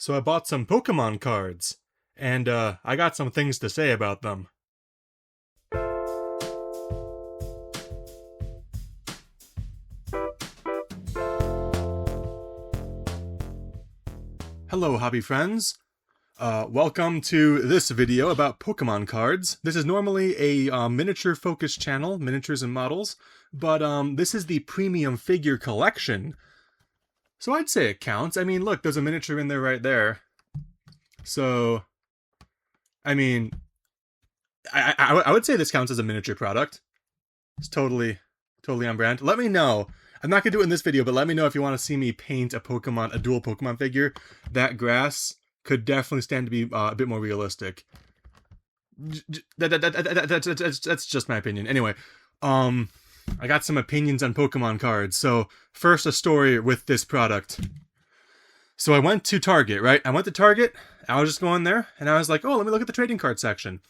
So I bought some Pokemon cards, and I got some things to say about them. Hello, hobby friends. Welcome to this video about Pokemon cards. This is normally a miniature-focused channel, miniatures and models, but this is the premium figure collection. So I'd say it counts. I mean, look, there's a miniature in there right there. So, I mean, I would say this counts as a miniature product. It's totally on brand. Let me know. I'm not going to do it in this video, but let me know if you want to see me paint a dual Pokemon figure. That grass could definitely stand to be a bit more realistic. That's just my opinion. Anyway, I got some opinions on Pokemon cards. So first, a story with this product. So I went to Target, right? I went to Target. I was just going there, and I was like, oh, let me look at the trading card section.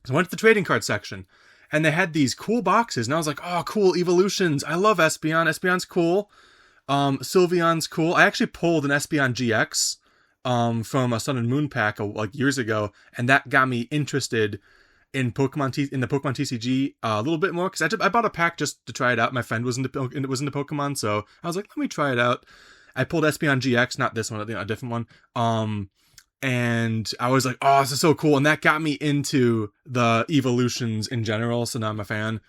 So I went to the trading card section, and they had these cool boxes, and I was like, oh, cool, evolutions. I love Espeon. Espeon's cool. Sylveon's cool. I actually pulled an Espeon GX from a Sun and Moon pack like years ago, and that got me interested in the Pokemon TCG a little bit more, because I bought a pack just to try it out. My friend was into Pokemon, so I was like, let me try it out. I pulled Espeon GX, not this one, a different one. And I was like, oh, this is so cool. And that got me into the evolutions in general, so now I'm a fan.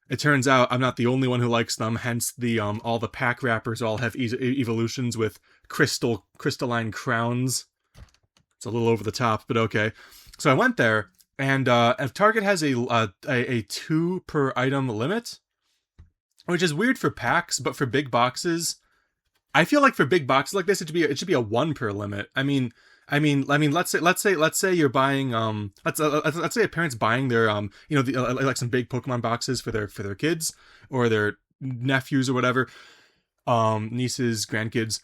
It turns out I'm not the only one who likes them, hence the all the pack wrappers all have evolutions with crystalline crowns. It's a little over the top, but okay. So I went there, and Target has a 2 per item limit, which is weird for packs, but for big boxes, I feel like for big boxes like this, it should be a 1 per limit. I mean, let's say you're buying let's say a parent's buying their like some big Pokemon boxes for their kids or their nephews or whatever, nieces, grandkids.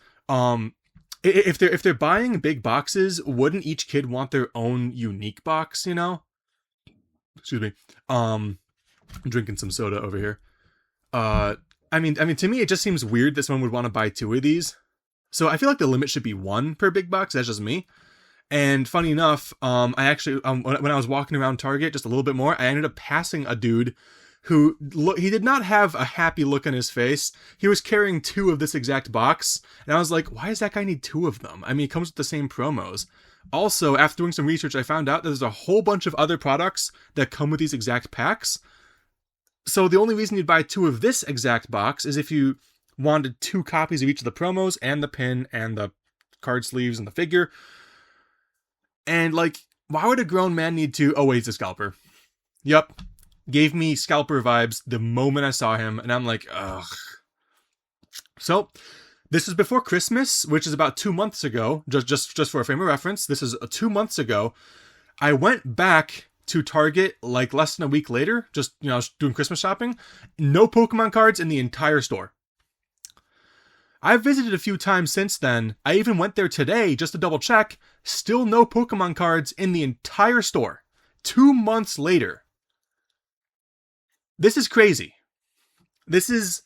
If they're buying big boxes, wouldn't each kid want their own unique box? You know? Excuse me. I'm drinking some soda over here. I mean, to me, it just seems weird that someone would want to buy 2 of these. So I feel like the limit should be 1 per big box. That's just me. And funny enough, I actually, when I was walking around Target just a little bit more, I ended up passing a dude who, he did not have a happy look on his face. He was carrying 2 of this exact box. And I was like, why does that guy need 2 of them? I mean, it comes with the same promos. Also, after doing some research, I found out that there's a whole bunch of other products that come with these exact packs. So the only reason you'd buy 2 of this exact box is if you wanted 2 copies of each of the promos and the pin and the card sleeves and the figure. And like, why would a grown man need 2? Oh wait, it's a scalper. Yep. Gave me scalper vibes the moment I saw him, and I'm like, ugh. So, this was before Christmas, which is about 2 months ago. Just for a frame of reference, this is 2 months ago. I went back to Target like less than a week later, just doing Christmas shopping. No Pokemon cards in the entire store. I've visited a few times since then. I even went there today just to double check. Still no Pokemon cards in the entire store. 2 months later. This is crazy. This is...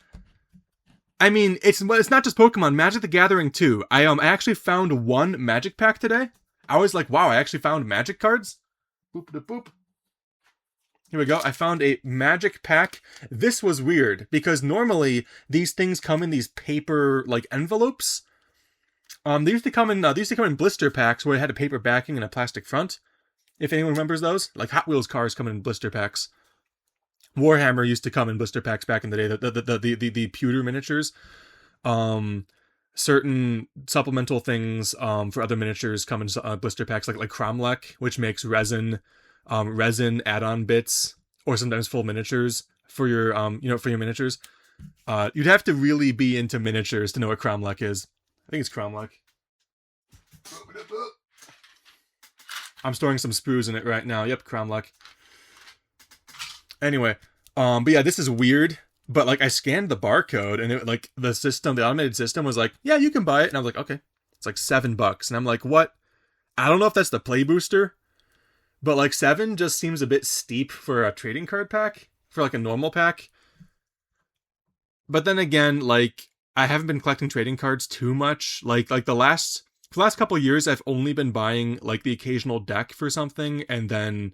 I mean, it's not just Pokemon. Magic the Gathering too. I actually found 1 Magic pack today. I was like, wow, I actually found Magic cards. Boop da boop. Here we go. I found a Magic pack. This was weird because normally these things come in these paper like envelopes. They used to come in blister packs where it had a paper backing and a plastic front. If anyone remembers those, like Hot Wheels cars come in blister packs. Warhammer used to come in blister packs back in the day. The pewter miniatures. Certain supplemental things for other miniatures come in blister packs, like Cromlech, which makes resin add-on bits, or sometimes full miniatures for your for your miniatures. You'd have to really be into miniatures to know what Cromlech is. I think it's Cromlech. I'm storing some sprues in it right now. Yep, Cromlech. Anyway, but yeah, this is weird. But like, I scanned the barcode, and it the automated system was like, yeah, you can buy it. And I was like, okay, it's like $7, and I'm like, what? I don't know if that's the play booster. But like 7 just seems a bit steep for a trading card pack, for like a normal pack. But then again, like, I haven't been collecting trading cards too much. Like the last For the last couple of years, I've only been buying like the occasional deck for something, and then,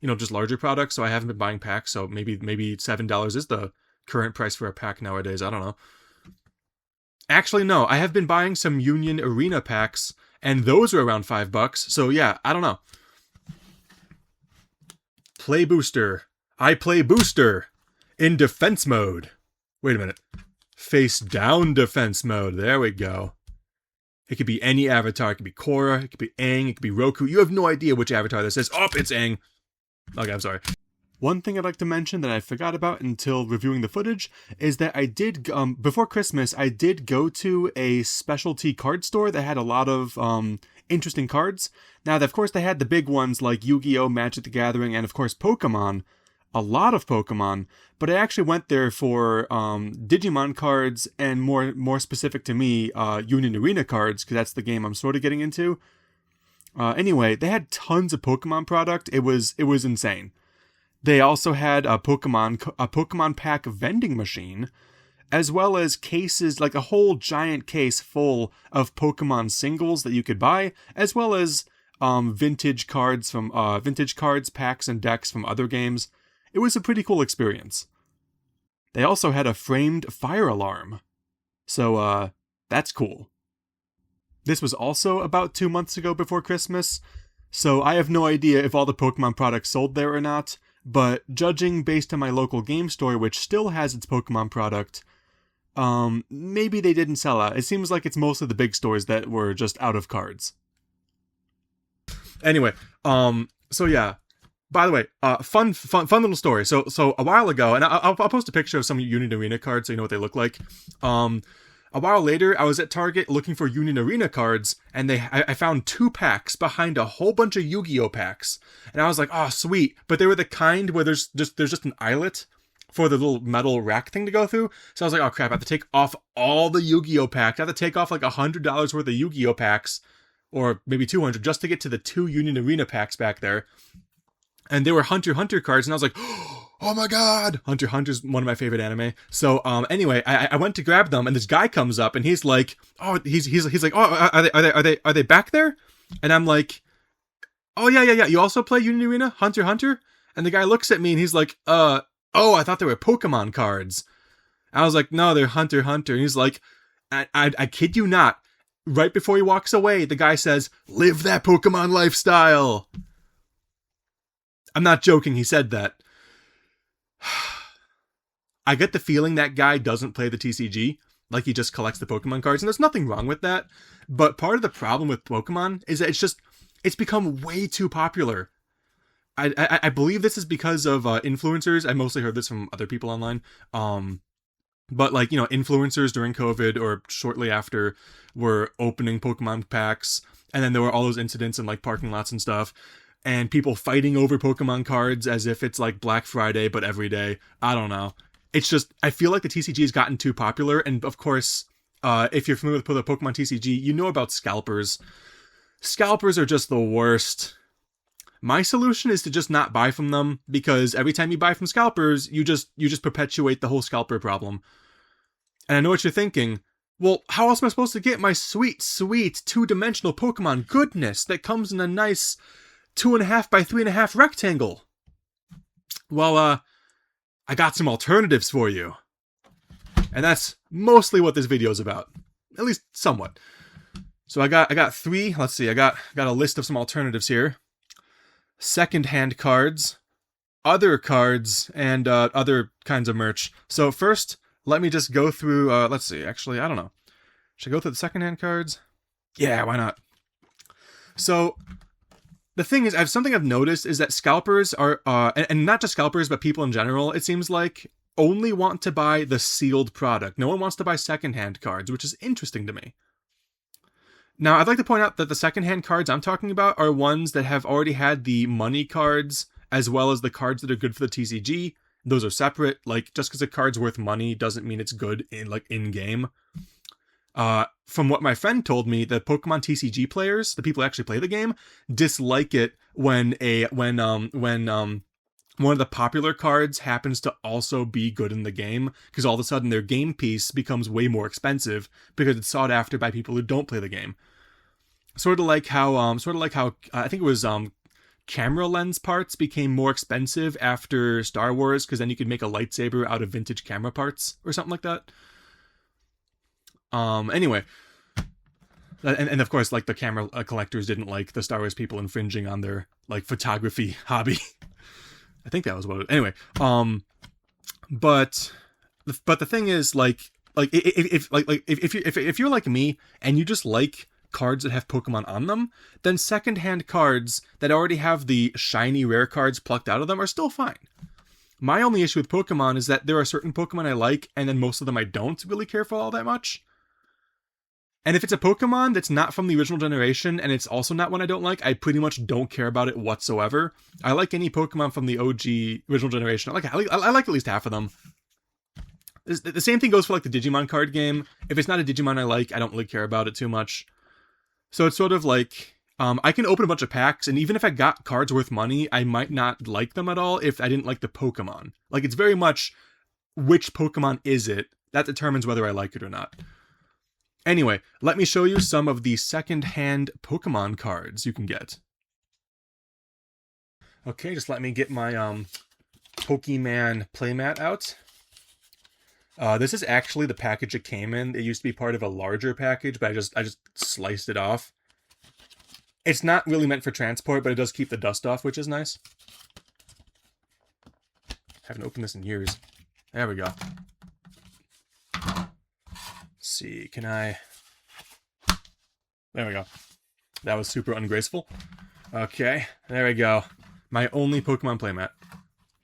just larger products. So I haven't been buying packs. So maybe $7 is the current price for a pack nowadays. I don't know. Actually, no. I have been buying some Union Arena packs, and those are around $5. So yeah, I don't know. Play booster. I play booster in defense mode. Wait a minute. Face down defense mode. There we go. It could be any avatar. It could be Korra. It could be Aang. It could be Roku. You have no idea which avatar this is. Oh, it's Aang. Okay, I'm sorry. One thing I'd like to mention that I forgot about until reviewing the footage is that I did, before Christmas, I did go to a specialty card store that had a lot of interesting cards. Now, of course, they had the big ones like Yu-Gi-Oh!, Magic the Gathering, and of course, Pokemon. A lot of Pokemon. But I actually went there for Digimon cards and more specific to me, Union Arena cards, because that's the game I'm sort of getting into. Anyway, they had tons of Pokemon product. It was insane. They also had a Pokemon pack vending machine, as well as cases, like a whole giant case full of Pokemon singles that you could buy, as well as vintage cards, packs, and decks from other games. It was a pretty cool experience. They also had a framed fire alarm. So, that's cool. This was also about 2 months ago before Christmas, so I have no idea if all the Pokemon products sold there or not. But judging based on my local game store, which still has its Pokemon product, maybe they didn't sell out. It seems like it's mostly the big stores that were just out of cards. Anyway, so yeah. By the way, fun little story. So a while ago, and I'll post a picture of some Union Arena cards so you know what they look like. A while later, I was at Target looking for Union Arena cards, and I found 2 packs behind a whole bunch of Yu-Gi-Oh! Packs. And I was like, oh, sweet. But they were the kind where there's just an eyelet for the little metal rack thing to go through. So I was like, oh, crap, I have to take off all the Yu-Gi-Oh! Packs. I have to take off like $100 worth of Yu-Gi-Oh! Packs, or maybe $200, just to get to the 2 Union Arena packs back there. And they were Hunter x Hunter cards, and I was like, oh my god! Hunter x Hunter's one of my favorite anime. So, anyway, I went to grab them, and this guy comes up, and he's like, oh, he's like, oh, are they back there? And I'm like, oh, yeah. You also play Union Arena? Hunter x Hunter? And the guy looks at me, and he's like, oh, I thought they were Pokemon cards. I was like, no, they're Hunter x Hunter. And he's like, I kid you not. Right before he walks away, the guy says, live that Pokemon lifestyle. I'm not joking, he said that. I get the feeling that guy doesn't play the TCG, like he just collects the Pokemon cards, and there's nothing wrong with that, but part of the problem with Pokemon is that it's become way too popular. I believe this is because of influencers. I mostly heard this from other people online, but like, influencers during COVID or shortly after were opening Pokemon packs, and then there were all those incidents in like parking lots and stuff, and people fighting over Pokemon cards as if it's like Black Friday, but every day. I don't know. It's just, I feel like the TCG has gotten too popular. And of course, if you're familiar with the Pokemon TCG, you know about scalpers. Scalpers are just the worst. My solution is to just not buy from them, because every time you buy from scalpers, you just perpetuate the whole scalper problem. And I know what you're thinking. Well, how else am I supposed to get my sweet, sweet 2-dimensional Pokemon goodness that comes in a nice 2.5 by 3.5 rectangle? Well, I got some alternatives for you. And that's mostly what this video is about. At least somewhat. So I got 3, let's see, I got a list of some alternatives here. Second-hand cards, other cards, and other kinds of merch. So first, let me just go through, let's see, actually, I don't know. Should I go through the second-hand cards? Yeah, why not? So the thing is, something I've noticed is that scalpers are, and not just scalpers, but people in general, it seems like, only want to buy the sealed product. No one wants to buy secondhand cards, which is interesting to me. Now, I'd like to point out that the secondhand cards I'm talking about are ones that have already had the money cards, as well as the cards that are good for the TCG. Those are separate. Like, just because a card's worth money doesn't mean it's good in-game. From what my friend told me, the Pokemon TCG players, the people who actually play the game, dislike it when one of the popular cards happens to also be good in the game, because all of a sudden their game piece becomes way more expensive because it's sought after by people who don't play the game. Sort of like how I think it was camera lens parts became more expensive after Star Wars, because then you could make a lightsaber out of vintage camera parts or something like that. Anyway, and of course, like, the camera collectors didn't like the Star Wars people infringing on their, like, photography hobby. I think that was what it, anyway. But the thing is, if you're like me and you just like cards that have Pokemon on them, then secondhand cards that already have the shiny rare cards plucked out of them are still fine. My only issue with Pokemon is that there are certain Pokemon I like, and then most of them I don't really care for all that much. And if it's a Pokemon that's not from the original generation, and it's also not one I don't like, I pretty much don't care about it whatsoever. I like any Pokemon from the OG original generation. I like at least half of them. The same thing goes for, like, the Digimon card game. If it's not a Digimon I like, I don't really care about it too much. So it's sort of like, I can open a bunch of packs, and even if I got cards worth money, I might not like them at all if I didn't like the Pokemon. Like, it's very much, which Pokemon is it? That determines whether I like it or not. Anyway, let me show you some of the second-hand Pokemon cards you can get. Okay, just let me get my Pokemon playmat out. This is actually the package it came in. It used to be part of a larger package, but I just sliced it off. It's not really meant for transport, but it does keep the dust off, which is nice. Haven't opened this in years. There we go. See, can I... There we go. That was super ungraceful. Okay, there we go. My only Pokemon playmat.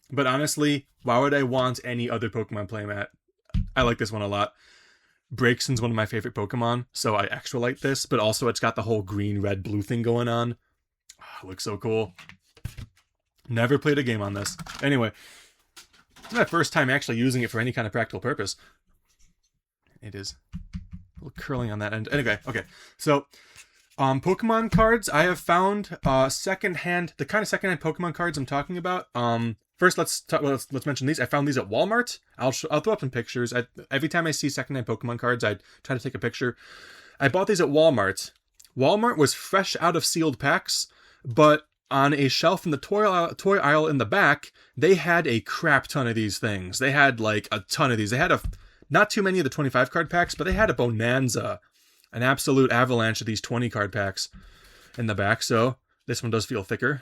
But honestly, why would I want any other Pokemon playmat? I like this one a lot. Braixen's one of my favorite Pokemon, so I extra like this, but also it's got the whole green, red, blue thing going on. Oh, it looks so cool. Never played a game on this. Anyway, it's my first time actually using it for any kind of practical purpose. It is a little curling on that end. Anyway, okay. So, Pokemon cards, I have found the kind of secondhand Pokemon cards I'm talking about. First, let's mention these. I found these at Walmart. I'll throw up some pictures. Every time I see secondhand Pokemon cards, I try to take a picture. I bought these at Walmart. Walmart was fresh out of sealed packs, but on a shelf in the toy aisle in the back, they had a crap ton of these things. They had, like, a ton of these. They had not too many of the 25 card packs, but they had a bonanza, an absolute avalanche of these 20 card packs in the back. So this one does feel thicker.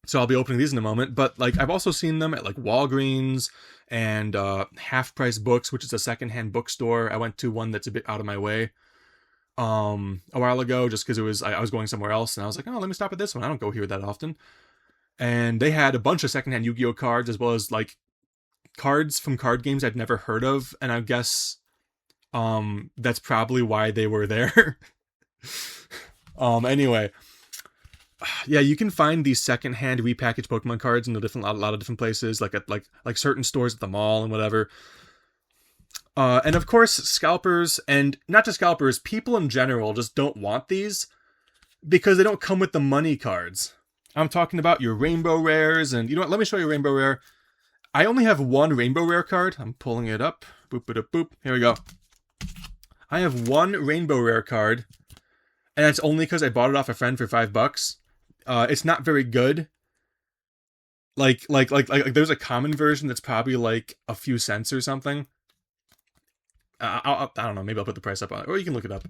So I'll be opening these in a moment. But, like, I've also seen them at, like, Walgreens and Half Price Books, which is a secondhand bookstore. I went to one that's a bit out of my way a while ago, just because I was going somewhere else, and I was like, oh, let me stop at this one. I don't go here that often. And they had a bunch of secondhand Yu-Gi-Oh cards, as well as, like, cards from card games I'd never heard of, and I guess that's probably why they were there. Anyway, yeah, you can find these secondhand repackaged Pokemon cards in a lot of different places, like at like certain stores at the mall and whatever. And of course, scalpers, and not just scalpers, people in general just don't want these because they don't come with the money cards. I'm talking about your Rainbow Rares, and you know what? Let me show you a Rainbow Rare. I only have one Rainbow Rare card. I'm pulling it up. Boop, boop, boop. Here we go. I have one Rainbow Rare card, and it's only because I bought it off a friend for $5. It's not very good. Like, there's a common version that's probably like a few cents or something. I don't know. Maybe I'll put the price up on it, or you can look it up.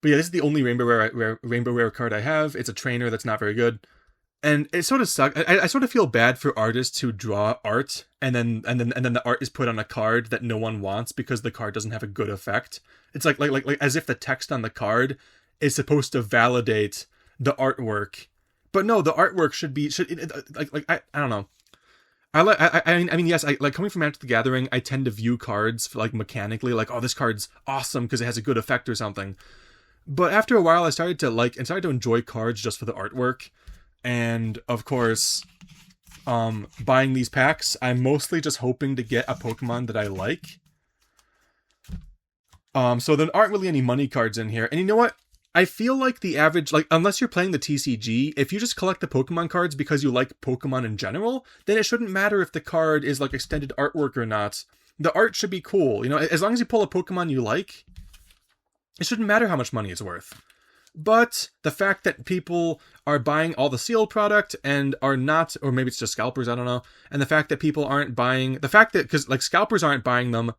But yeah, this is the only Rainbow Rare card I have. It's a trainer that's not very good. And it sort of sucks. I sort of feel bad for artists who draw art and then the art is put on a card that no one wants because the card doesn't have a good effect. It's like as if the text on the card is supposed to validate the artwork, but no, the artwork should I don't know. I mean, yes, like coming from Magic the Gathering, I tend to view cards like mechanically, like, oh, this card's awesome because it has a good effect or something. But after a while, I started to enjoy cards just for the artwork. And, of course, buying these packs, I'm mostly just hoping to get a Pokemon that I like. So there aren't really any money cards in here. And you know what? I feel like the average, like, unless you're playing the TCG, if you just collect the Pokemon cards because you like Pokemon in general, then it shouldn't matter if the card is, like, extended artwork or not. The art should be cool. You know, as long as you pull a Pokemon you like, it shouldn't matter how much money it's worth. But the fact that people are buying all the sealed product and are not, or maybe it's just scalpers, I don't know. And the fact that people aren't buying, the fact that, because like scalpers aren't buying them,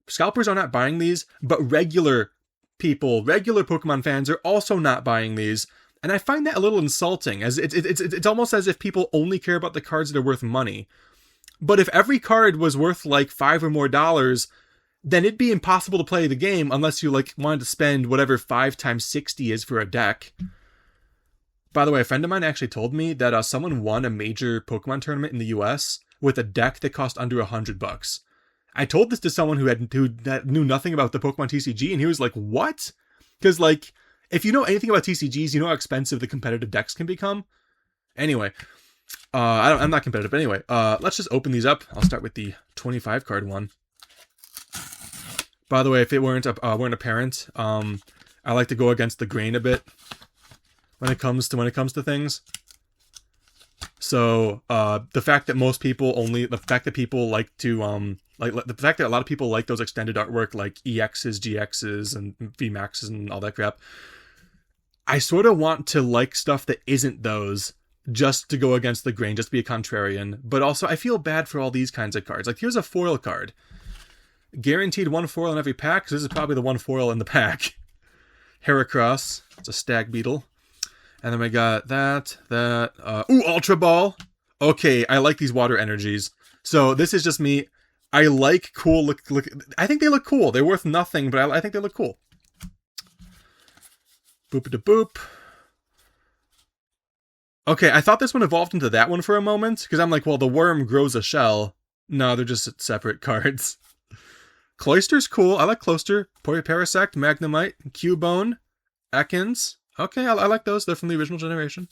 scalpers are not buying these, but regular people, regular Pokemon fans are also not buying these. And I find that a little insulting, as it's almost as if people only care about the cards that are worth money. But if every card was worth like $5 or more, then it'd be impossible to play the game unless you like wanted to spend whatever 5 times 60 is for a deck. By the way, a friend of mine actually told me that someone won a major Pokemon tournament in the US with a deck that cost under $100. I told this to someone who knew nothing about the Pokemon TCG, and he was like, "What?" Because like, if you know anything about TCGs, you know how expensive the competitive decks can become. Anyway, I'm not competitive. But anyway, let's just open these up. I'll start with the 25 card one. By the way, if it weren't apparent, I like to go against the grain a bit when it comes to things. So the fact that people like to the fact that a lot of people like those extended artwork like EXs, GXs, and VMAXs and all that crap. I sort of want to like stuff that isn't those, just to go against the grain, just to be a contrarian. But also, I feel bad for all these kinds of cards. Like, here's a foil card. Guaranteed one foil in every pack, because this is probably the one foil in the pack. Heracross. It's a stag beetle. And then we got that. Ultra Ball. Okay, I like these water energies. So this is just me. I like cool look. I think they look cool. They're worth nothing, but I think they look cool. Boop-a-da-boop. Okay, I thought this one evolved into that one for a moment, because I'm like, well, the worm grows a shell. No, they're just separate cards. Cloyster's cool. I like Cloyster. Parasect, Magnemite, Cubone, Ekans. Okay, I like those. They're from the original generation.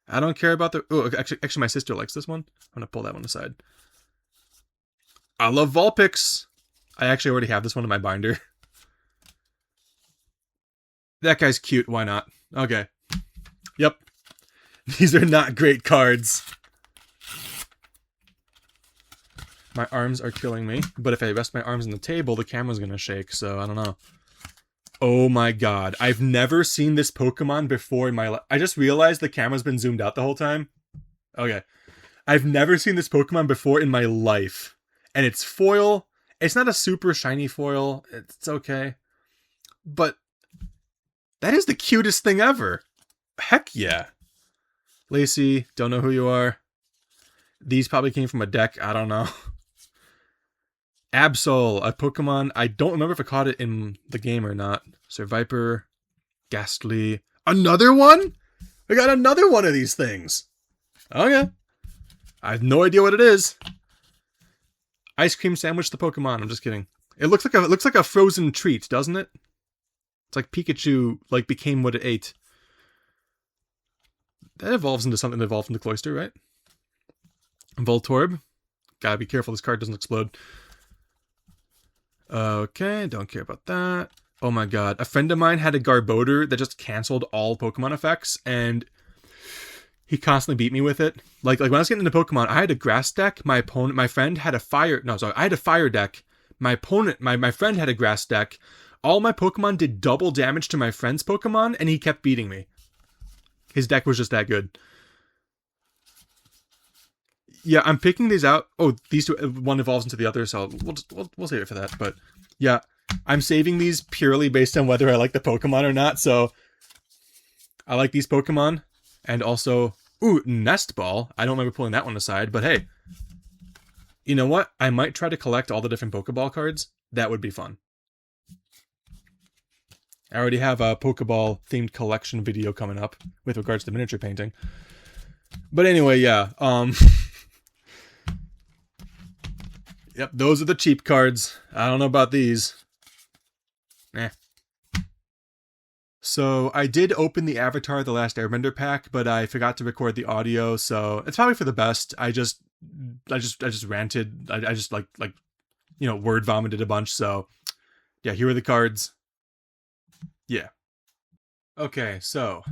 I don't care about the... Oh, actually, my sister likes this one. I'm going to pull that one aside. I love Vulpix. I actually already have this one in my binder. That guy's cute. Why not? Okay. Yep. These are not great cards. My arms are killing me, but if I rest my arms on the table, the camera's gonna shake, so I don't know. Oh my god. I've never seen this Pokemon before in my life. I just realized the camera's been zoomed out the whole time. Okay. I've never seen this Pokemon before in my life. And it's foil. It's not a super shiny foil. It's okay. But that is the cutest thing ever. Heck yeah. Lacey, don't know who you are. These probably came from a deck. I don't know. Absol, a Pokemon. I don't remember if I caught it in the game or not. Sir Viper, Ghastly. Another one? I got another one of these things. Okay. I have no idea what it is. Ice cream sandwich the Pokemon. I'm just kidding. It looks like a frozen treat, doesn't it? It's like Pikachu became what it ate. That evolves into something that evolves into Cloyster, right? Voltorb. Gotta be careful this card doesn't explode. Okay, don't care about that. Oh my god. A friend of mine had a Garbodor that just canceled all Pokemon effects, and he constantly beat me with it. Like when I was getting into Pokemon, I had a grass deck. I had a fire deck. My friend had a grass deck. All my Pokemon did double damage to my friend's Pokemon, and he kept beating me. His deck was just that good. Yeah, I'm picking these out. Oh, these two, one evolves into the other, so we'll save it for that. But yeah, I'm saving these purely based on whether I like the Pokemon or not. So I like these Pokemon, and also, Nest Ball. I don't remember pulling that one aside, but hey, you know what? I might try to collect all the different Pokeball cards. That would be fun. I already have a Pokeball themed collection video coming up with regards to miniature painting. But anyway, yeah. Yep, those are the cheap cards. I don't know about these. So I did open the Avatar The Last Airbender pack, but I forgot to record the audio, so it's probably for the best. I just ranted. I just word vomited a bunch. So yeah, here are the cards. Yeah. Okay, so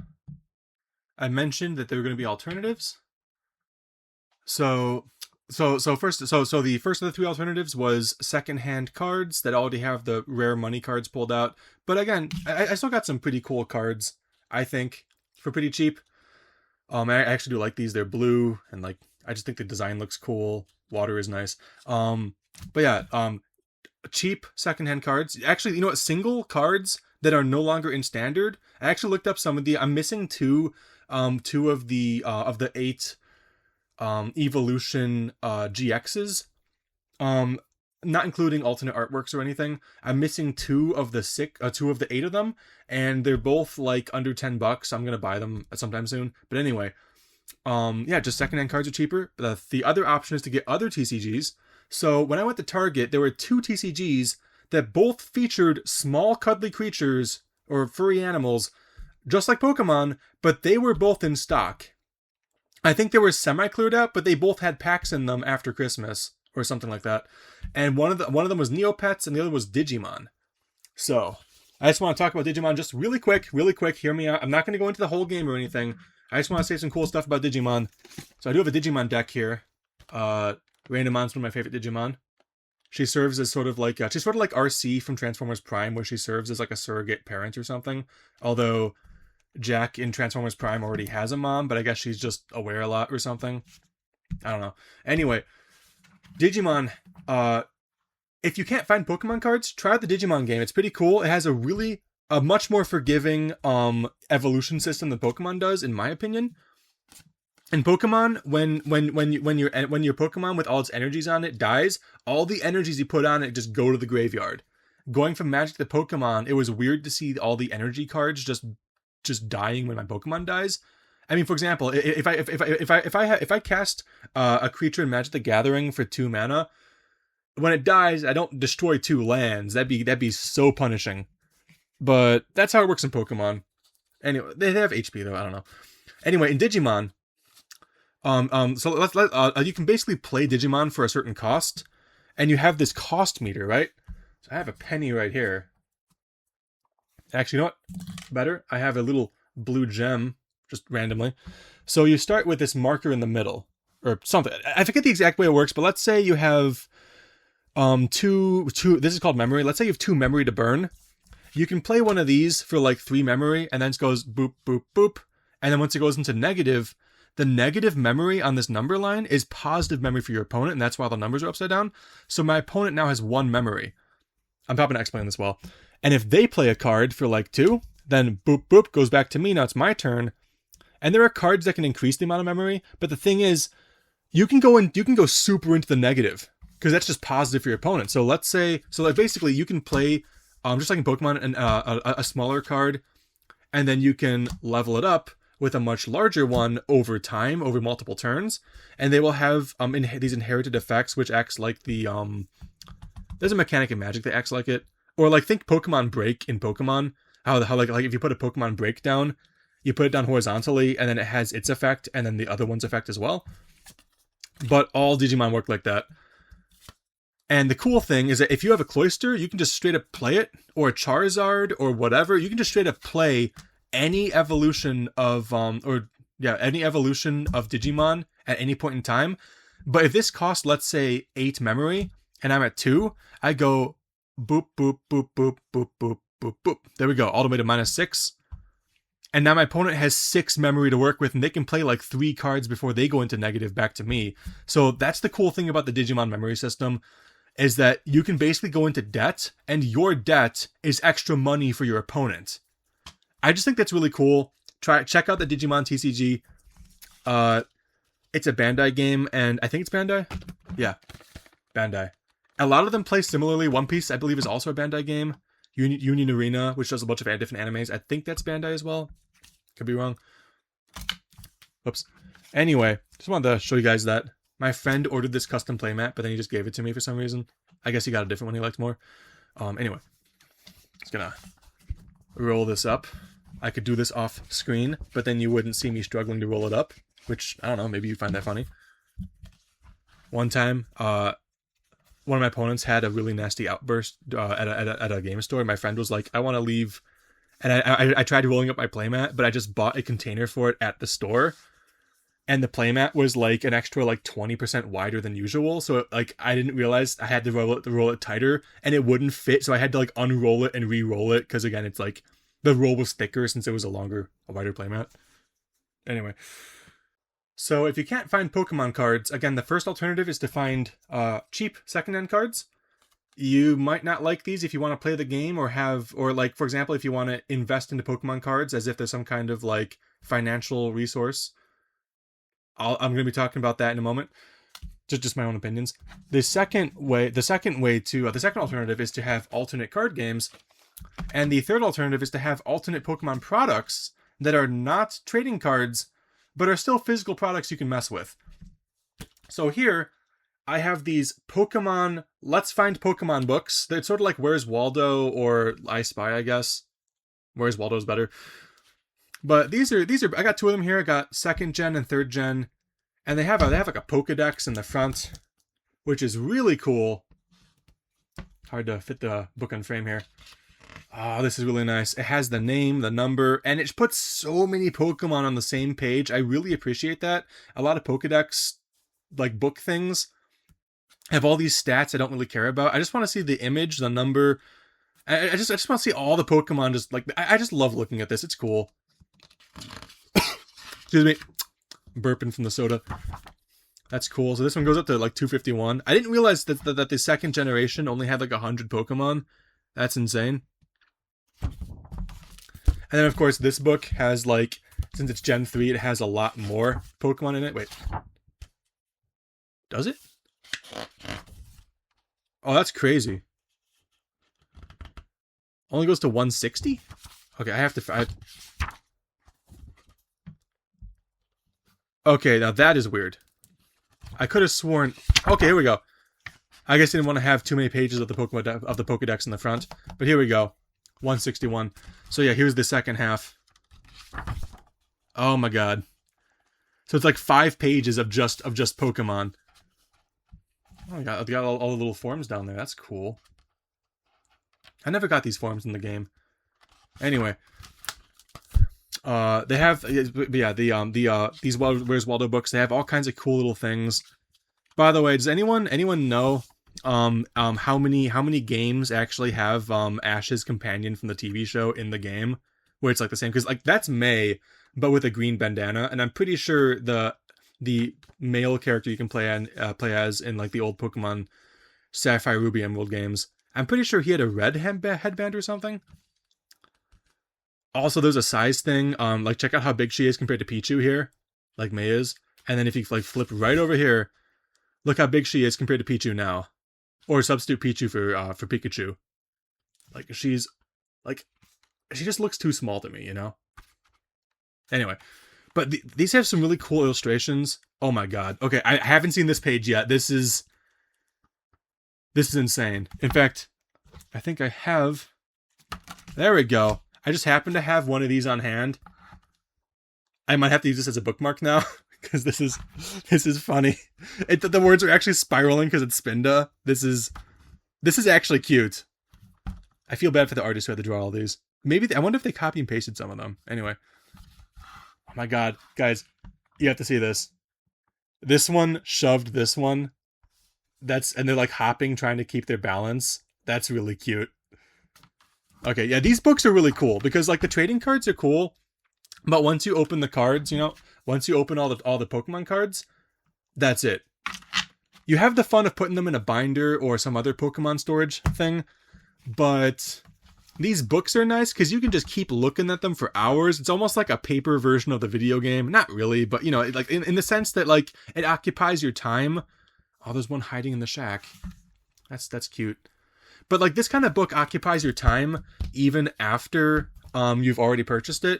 I mentioned that there were going to be alternatives. So the first of the three alternatives was secondhand cards that already have the rare money cards pulled out. But again, I still got some pretty cool cards. I think, for pretty cheap. I actually do like these. They're blue, and like I just think the design looks cool. Water is nice. But yeah, cheap secondhand cards. Actually, you know what? Single cards that are no longer in standard. I actually looked up some of the. I'm missing two of the 8 evolution GXs. Not including alternate artworks or anything. I'm missing 2 of the 8 of them, and they're both like under $10. I'm gonna buy them sometime soon. But anyway, yeah, just secondhand cards are cheaper. The other option is to get other TCGs. So when I went to Target, there were 2 TCGs that both featured small cuddly creatures or furry animals, just like Pokemon, but they were both in stock. I think they were semi-cleared out, but they both had packs in them after Christmas or something like that. And one of them was Neopets, and the other was Digimon. So I just want to talk about Digimon just really quick. Hear me out. I'm not going to go into the whole game or anything. I just want to say some cool stuff about Digimon. So I do have a Digimon deck here. Randomon's one of my favorite Digimon. She serves as sort of like she's sort of like RC from Transformers Prime, where she serves as like a surrogate parent or something. Although Jack in Transformers Prime already has a mom, but I guess she's just aware a lot or something. I don't know. Anyway, Digimon, if you can't find Pokemon cards, try the Digimon game. It's pretty cool. It has a much more forgiving evolution system than Pokemon does, in my opinion. In Pokemon, when your Pokemon with all its energies on it dies, all the energies you put on it just go to the graveyard. Going from Magic to Pokemon, it was weird to see all the energy cards just dying when my Pokemon dies. I mean, for example, if I cast a creature in Magic the Gathering for 2 mana, when it dies, I don't destroy 2 lands. That'd be so punishing. But that's how it works in Pokemon. Anyway, they have HP though. I don't know. Anyway, in Digimon, so you can basically play Digimon for a certain cost, and you have this cost meter, right? So I have a penny right here. Actually, you know what? Better. I have a little blue gem. Just randomly. So you start with this marker in the middle or something. I forget the exact way it works, but let's say you have two this is called memory. Let's say you have 2 memory to burn. You can play one of these for like 3 memory, and then it goes boop, boop, boop. And then once it goes into negative, the negative memory on this number line is positive memory for your opponent, and that's why the numbers are upside down. So my opponent now has 1 memory. I'm probably not explaining this well. And if they play a card for like 2, then boop, boop goes back to me. Now it's my turn. And there are cards that can increase the amount of memory, but the thing is, you can go super into the negative, because that's just positive for your opponent. So let's say, basically you can play, just like in Pokemon, a smaller card, and then you can level it up with a much larger one over time, over multiple turns, and they will have these inherited effects, which acts like the there's a mechanic in Magic that acts like it, or like think Pokemon Break in Pokemon, how like if you put a Pokemon Break down. You put it down horizontally, and then it has its effect, and then the other one's effect as well. But all Digimon work like that. And the cool thing is that if you have a Cloyster, you can just straight up play it, or a Charizard, or whatever. You can just straight up play any evolution of Digimon at any point in time. But if this costs, let's say, 8 memory, and I'm at 2, I go boop, boop, boop, boop, boop, boop, boop, boop. There we go, all the way to -6. And now my opponent has 6 memory to work with, and they can play like 3 cards before they go into negative back to me. So that's the cool thing about the Digimon memory system, is that you can basically go into debt, and your debt is extra money for your opponent. I just think that's really cool. Check out the Digimon TCG. It's a Bandai game, and I think it's Bandai? Yeah, Bandai. A lot of them play similarly. One Piece, I believe, is also a Bandai game. Union Arena, which does a bunch of different animes. I think that's Bandai as well. Could be wrong. Whoops. Anyway, just wanted to show you guys that. My friend ordered this custom playmat, but then he just gave it to me for some reason. I guess he got a different one he liked more. Anyway. Just gonna roll this up. I could do this off screen, but then you wouldn't see me struggling to roll it up. Which, I don't know, maybe you find that funny. One time, one of my opponents had a really nasty outburst at a game store. My friend was like, I want to leave. And I tried rolling up my playmat, but I just bought a container for it at the store. And the playmat was like an extra like 20% wider than usual. So like I didn't realize I had to roll it tighter, and it wouldn't fit. So I had to like unroll it and re-roll it, because again, it's like The roll was thicker since it was a wider playmat. Anyway. So if you can't find Pokemon cards, again, the first alternative is to find cheap secondhand cards. You might not like these if you want to play the game or like, for example, if you want to invest into Pokemon cards as if there's some kind of like financial resource. I'm going to be talking about that in a moment. Just my own opinions. The second alternative is to have alternate card games. And the third alternative is to have alternate Pokemon products that are not trading cards, but are still physical products you can mess with. So here, I have these Pokemon, Let's Find Pokemon books. They're sort of like Where's Waldo or I Spy, I guess. Where's Waldo's better. But these are, I got two of them here. I got 2nd gen and 3rd gen. And they have like a Pokedex in the front, which is really cool. Hard to fit the book on frame here. Oh, this is really nice. It has the name, the number, and it puts so many Pokemon on the same page. I really appreciate that. A lot of Pokedex, like book things, have all these stats I don't really care about. I just want to see the image, the number. I just want to see all the Pokemon. Just like I just love looking at this. It's cool. Excuse me. Burping from the soda. That's cool. So this one goes up to like 251. I didn't realize that the 2nd generation only had like 100 Pokemon. That's insane. And then of course this book has like, since it's Gen 3, it has a lot more Pokemon in it. Wait. Does it? Oh, that's crazy. Only goes to 160? Okay, I have to... Okay, now that is weird. I could have sworn... Okay, here we go. I guess I didn't want to have too many pages of the Pokedex in the front. But here we go. 161. So yeah, here's the second half. Oh my god. So it's like 5 pages of just Pokemon. Oh my god, I've got all the little forms down there. That's cool. I never got these forms in the game. Anyway. They have, these Where's Waldo books, they have all kinds of cool little things. By the way, does anyone know, how many games actually have, Ash's companion from the TV show in the game? Where it's like the same, because like, that's May, but with a green bandana, and I'm pretty sure the male character you can play as in like the old Pokemon Sapphire, Ruby, Emerald games, I'm pretty sure he had a red headband or something. Also, there's a size thing. Like, check out how big she is compared to Pichu here. Like May is. And then if you, like, flip right over here, look how big she is compared to Pichu now. Or substitute Pichu for Pikachu. Like, she's... Like, she just looks too small to me, you know? Anyway. But these have some really cool illustrations. Oh my god. Okay, I haven't seen this page yet. This is insane. In fact, I think I have... There we go. I just happen to have one of these on hand. I might have to use this as a bookmark now, because this is funny. The words are actually spiraling because it's Spinda. This is actually cute. I feel bad for the artist who had to draw all these. Maybe I wonder if they copy and pasted some of them. Anyway. Oh my god, guys, you have to see this. This one shoved this one. And they're like hopping, trying to keep their balance. That's really cute. Okay, yeah, these books are really cool because like the trading cards are cool, but once you open the cards, you know, once you open all the Pokemon cards, that's it. You have the fun of putting them in a binder or some other Pokemon storage thing, but these books are nice because you can just keep looking at them for hours. It's almost like a paper version of the video game. Not really, but you know, like in the sense that like it occupies your time. Oh, there's one hiding in the shack. That's cute. But like this kind of book occupies your time even after you've already purchased it.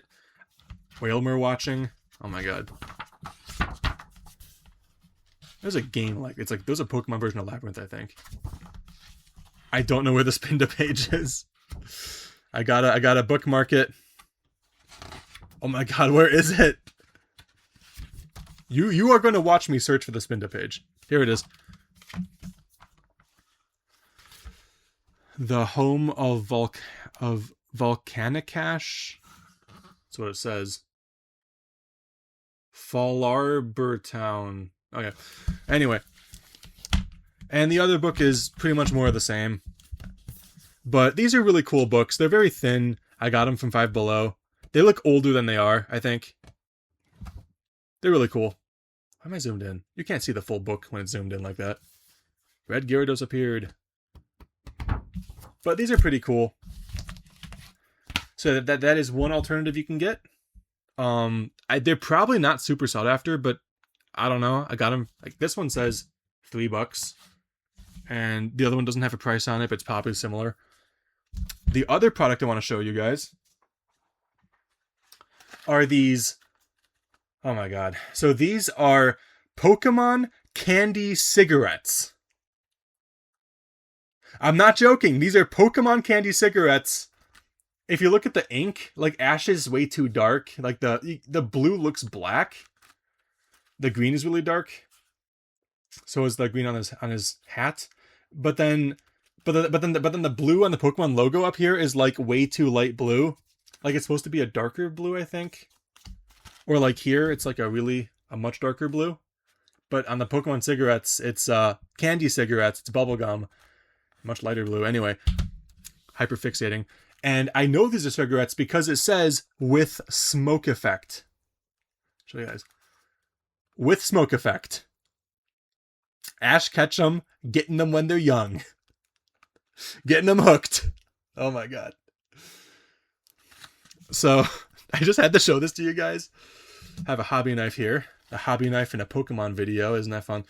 Whalmer watching. Oh my god. There's a game like it's like there's a Pokemon version of Labyrinth, I think. I don't know where the Spinda page is. I gotta bookmark it. Oh my god, where is it? You are going to watch me search for the Spinda page. Here it is. The home of Volcanicash. That's what it says. Fallarbertown. Okay. Anyway. And the other book is pretty much more of the same. But these are really cool books. They're very thin. I got them from Five Below. They look older than they are, I think. They're really cool. Why am I zoomed in? You can't see the full book when it's zoomed in like that. Red Gyarados appeared. But these are pretty cool. So that is one alternative you can get. They're probably not super sought after, but I don't know. I got them. Like this one says $3, and the other one doesn't have a price on it, but it's probably similar. The other product I want to show you guys are these. Oh my god! So these are Pokemon candy cigarettes. I'm not joking. These are Pokemon candy cigarettes. If you look at the ink, like Ash is way too dark. Like the blue looks black. The green is really dark. So is the green on his hat. But then the blue on the Pokemon logo up here is like way too light blue. Like it's supposed to be a darker blue, I think. Or like here, it's like a much darker blue. But on the Pokemon cigarettes, it's candy cigarettes. It's bubblegum. Much lighter blue. Anyway, hyperfixating. And I know these are cigarettes because it says with smoke effect. Show you guys. With smoke effect. Ash Ketchum, getting them when they're young. Getting them hooked. Oh my god. So, I just had to show this to you guys. I have a hobby knife here. A hobby knife in a Pokemon video. Isn't that fun?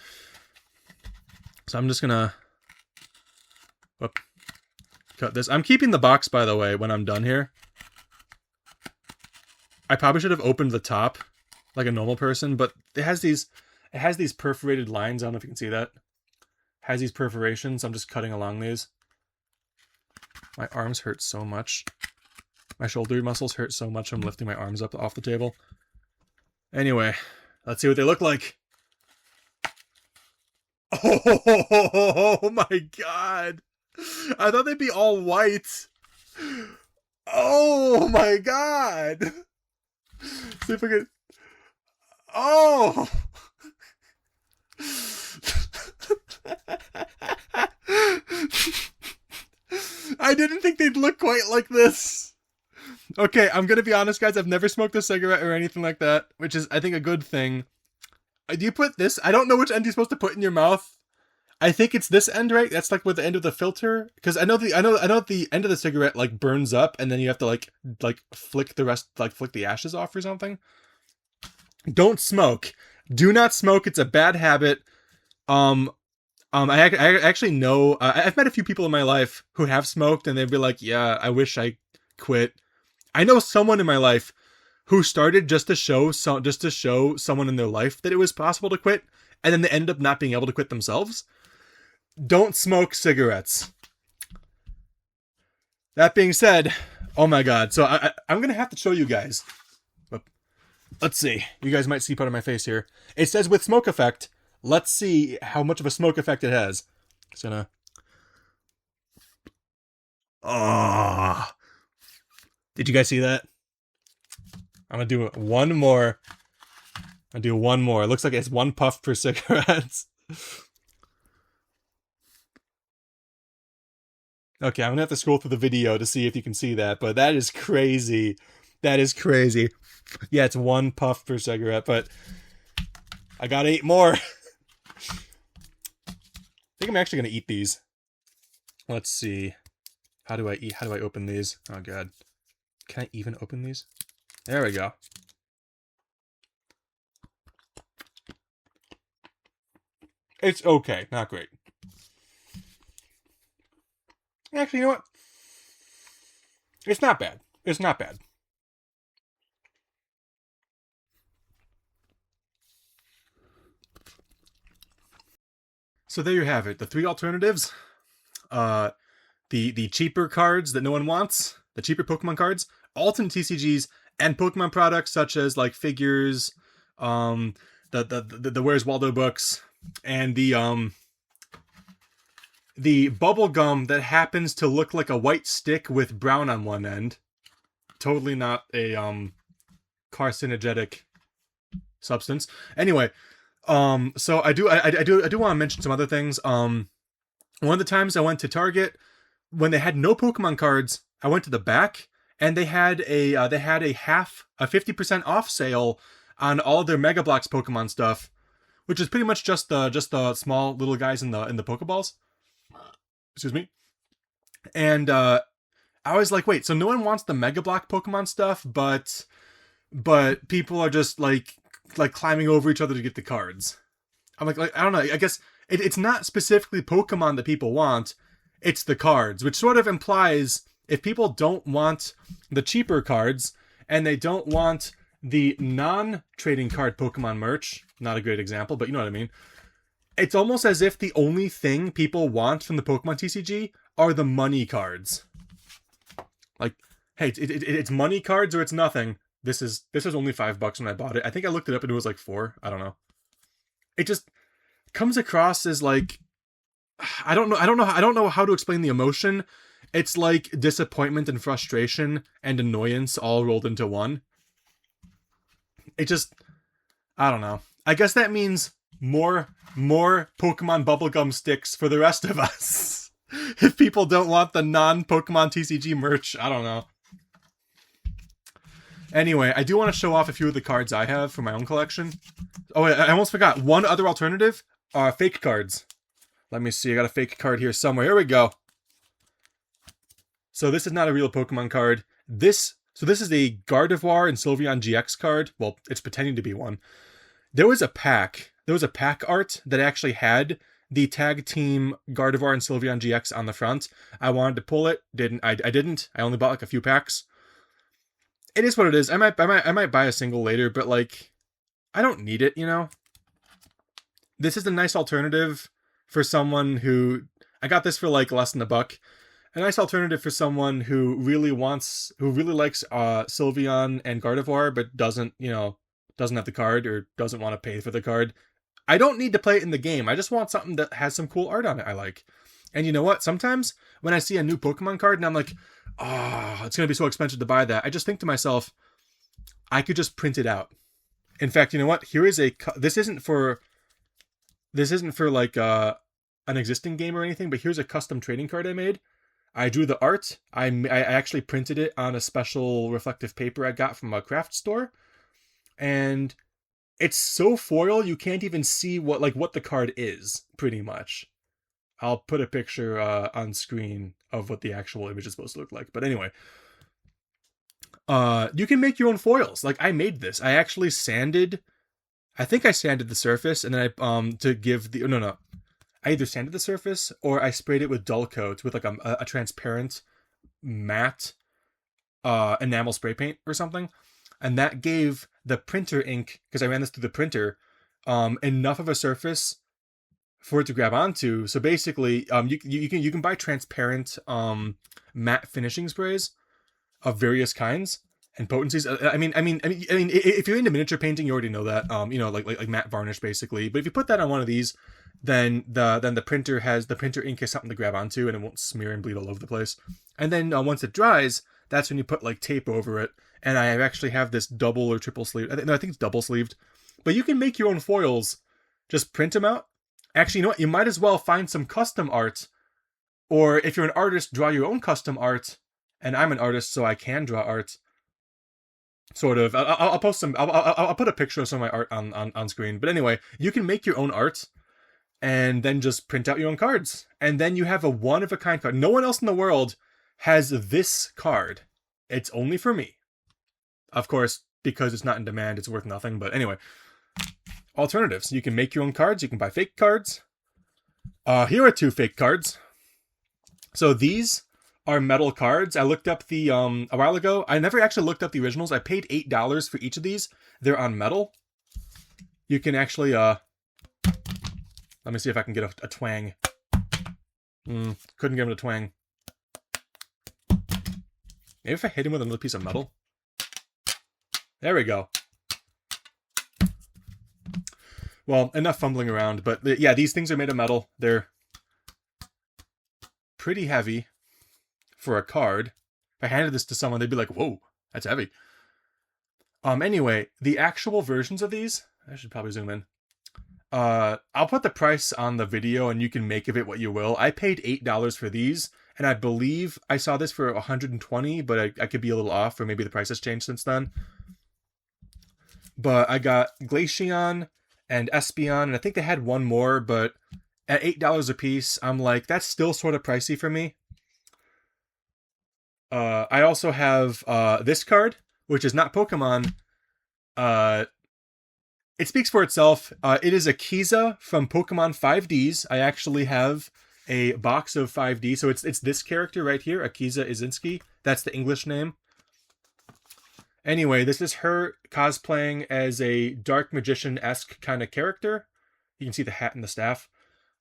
So I'm just gonna... Whoop. Cut this. I'm keeping the box, by the way, when I'm done here. I probably should have opened the top like a normal person, but it has these perforated lines. I don't know if you can see that. It has these perforations. I'm just cutting along these. My arms hurt so much. My shoulder muscles hurt so much from lifting my arms up off the table. Anyway, let's see what they look like. Oh my god. I thought they'd be all white. Oh my god. See if I can... Oh! I didn't think they'd look quite like this. Okay, I'm gonna be honest, guys. I've never smoked a cigarette or anything like that, which is, I think, a good thing. Do you put this? I don't know which end you're supposed to put in your mouth. I think it's this end, right? That's like with the end of the filter, because I know the end of the cigarette like burns up, and then you have to like flick the rest, like flick the ashes off or something. Don't smoke. Do not smoke. It's a bad habit. I actually know. I've met a few people in my life who have smoked, and they'd be like, "Yeah, I wish I quit." I know someone in my life who started just to show someone in their life that it was possible to quit, and then they end up not being able to quit themselves. Don't smoke cigarettes. That being said, oh my god. So I'm going to have to show you guys. Let's see. You guys might see part of my face here. It says with smoke effect. Let's see how much of a smoke effect it has. It's gonna... Oh. Did you guys see that? I'm going to do one more. I'll do one more. It looks like it's one puff per cigarettes. Okay, I'm going to have to scroll through the video to see if you can see that, but that is crazy. That is crazy. Yeah, it's one puff per cigarette, but I got 8 more. I think I'm actually going to eat these. Let's see. How do I eat? How do I open these? Oh, God. Can I even open these? There we go. It's okay. Not great. Actually, you know what? It's not bad. It's not bad. So there you have it. The 3 alternatives. The cheaper cards that no one wants. The cheaper Pokemon cards. Alternate TCGs and Pokemon products such as like figures, the Where's Waldo books, and the bubble gum that happens to look like a white stick with brown on one end. Totally not a carcinogenic substance. Anyway, so I do want to mention some other things. One of the times I went to Target when they had no Pokemon cards, I went to the back and they had a 50% off sale on all their Mega Bloks Pokemon stuff, which is pretty much just the small little guys in the Pokeballs. Excuse me. And I was like, wait, so no one wants the Mega Block Pokemon stuff, but people are just like climbing over each other to get the cards. I'm like I don't know. I guess it's not specifically Pokemon that people want. It's the cards, which sort of implies if people don't want the cheaper cards and they don't want the non-trading card Pokemon merch, not a great example, but you know what I mean. It's almost as if the only thing people want from the Pokemon TCG are the money cards. Like, hey, it's money cards or it's nothing. This was only $5 when I bought it. I think I looked it up and it was like $4. I don't know. It just comes across as like, I don't know how to explain the emotion. It's like disappointment and frustration and annoyance all rolled into one. It just, I don't know. I guess that means more Pokemon bubblegum sticks for the rest of us. If people don't want the non-Pokemon TCG merch, I don't know. Anyway, I do want to show off a few of the cards I have for my own collection. Oh, wait, I almost forgot. One other alternative are fake cards. Let me see. I got a fake card here somewhere. Here we go. So this is not a real Pokemon card. This is a Gardevoir and Sylveon GX card. Well, it's pretending to be one. There was a pack art that actually had the tag team Gardevoir and Sylveon GX on the front. I wanted to pull it. I didn't. I only bought like a few packs. It is what it is. I might buy a single later, but like, I don't need it, you know? This is a nice alternative for someone who, I got this for like less than $1. A nice alternative for someone who really likes Sylveon and Gardevoir, but doesn't have the card or doesn't want to pay for the card. I don't need to play it in the game. I just want something that has some cool art on it I like. And you know what? Sometimes when I see a new Pokemon card and I'm like, oh, it's going to be so expensive to buy that, I just think to myself, I could just print it out. In fact, you know what? Here is this isn't for like an existing game or anything, but here's a custom trading card I made. I drew the art. I actually printed it on a special reflective paper I got from a craft store. And it's so foil you can't even see what the card is, pretty much. I'll put a picture on screen of what the actual image is supposed to look like. But anyway, you can make your own foils. Like, I made this. I actually sanded the surface, and then I either sanded the surface or I sprayed it with dull coat with like a transparent matte enamel spray paint or something. And that gave the printer ink, because I ran this through the printer, enough of a surface for it to grab onto. So basically, you can buy transparent matte finishing sprays of various kinds and potencies. I mean, if you're into miniature painting, you already know that. Like matte varnish basically. But if you put that on one of these, then the printer ink has something to grab onto, and it won't smear and bleed all over the place. And then once it dries, that's when you put like tape over it. And I actually have this double or triple sleeve. I think it's double sleeved. But you can make your own foils. Just print them out. Actually, you know what? You might as well find some custom art. Or if you're an artist, draw your own custom art. And I'm an artist, so I can draw art. Sort of. I'll post some. I'll put a picture of some of my art on screen. But anyway, you can make your own art. And then just print out your own cards. And then you have a one-of-a-kind card. No one else in the world has this card. It's only for me. Of course, because it's not in demand, it's worth nothing. But anyway, alternatives. You can make your own cards. You can buy fake cards. Here are 2 fake cards. So these are metal cards. I looked up a while ago. I never actually looked up the originals. I paid $8 for each of these. They're on metal. You can actually, let me see if I can get a twang. Couldn't get him to twang. Maybe if I hit him with another piece of metal. There we go. Well, enough fumbling around, but yeah, these things are made of metal. They're pretty heavy for a card. If I handed this to someone, they'd be like, whoa, that's heavy. Anyway, the actual versions of these, I should probably zoom in. I'll put the price on the video and you can make of it what you will. I paid $8 for these, and I believe I saw this for 120, but I could be a little off, or maybe the price has changed since then. But I got Glaceon and Espeon, and I think they had one more, but at $8 a piece, I'm like, that's still sort of pricey for me. I also have this card, which is not Pokemon. It speaks for itself. It is a Kiza from Pokemon 5Ds. I actually have a box of 5D, so it's this character right here, Akiza Izinski. That's the English name. Anyway, this is her cosplaying as a dark magician-esque kind of character. You can see the hat and the staff.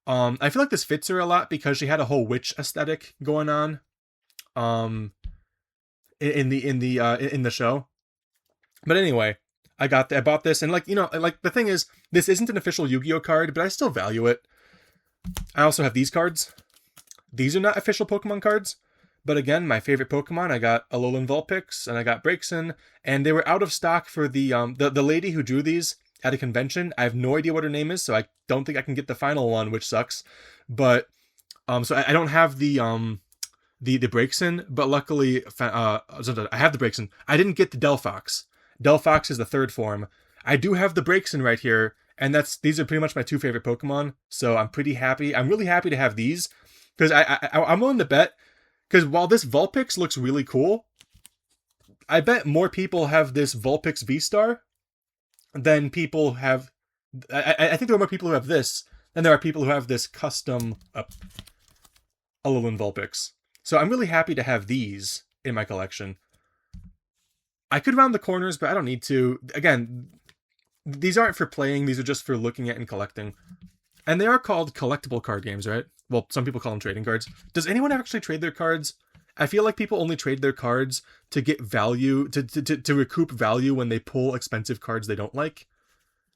I feel like this fits her a lot because she had a whole witch aesthetic going on. In the show. But anyway, I bought this, and like, you know, like the thing is, this isn't an official Yu-Gi-Oh card, but I still value it. I also have these cards. These are not official Pokemon cards, but again, my favorite Pokemon, I got Alolan Vulpix and I got Braixen, and they were out of stock for the lady who drew these at a convention. I have no idea what her name is, so I don't think I can get the final one, which sucks. But so I don't have the Braixen, but luckily I have the Braixen. I didn't get the Delphox. Delphox is the third form. I do have the Braixen right here, and these are pretty much my two favorite Pokemon, so I'm pretty happy. I'm really happy to have these, because I'm willing to bet, because while this Vulpix looks really cool, I bet more people have this Vulpix V-Star than people have... I think there are more people who have this than there are people who have this custom Alolan Vulpix. So I'm really happy to have these in my collection. I could round the corners, but I don't need to. Again, these aren't for playing. These are just for looking at and collecting. And they are called collectible card games, right? Well, some people call them trading cards. Does anyone actually trade their cards? I feel like people only trade their cards to get value, to recoup value when they pull expensive cards they don't like.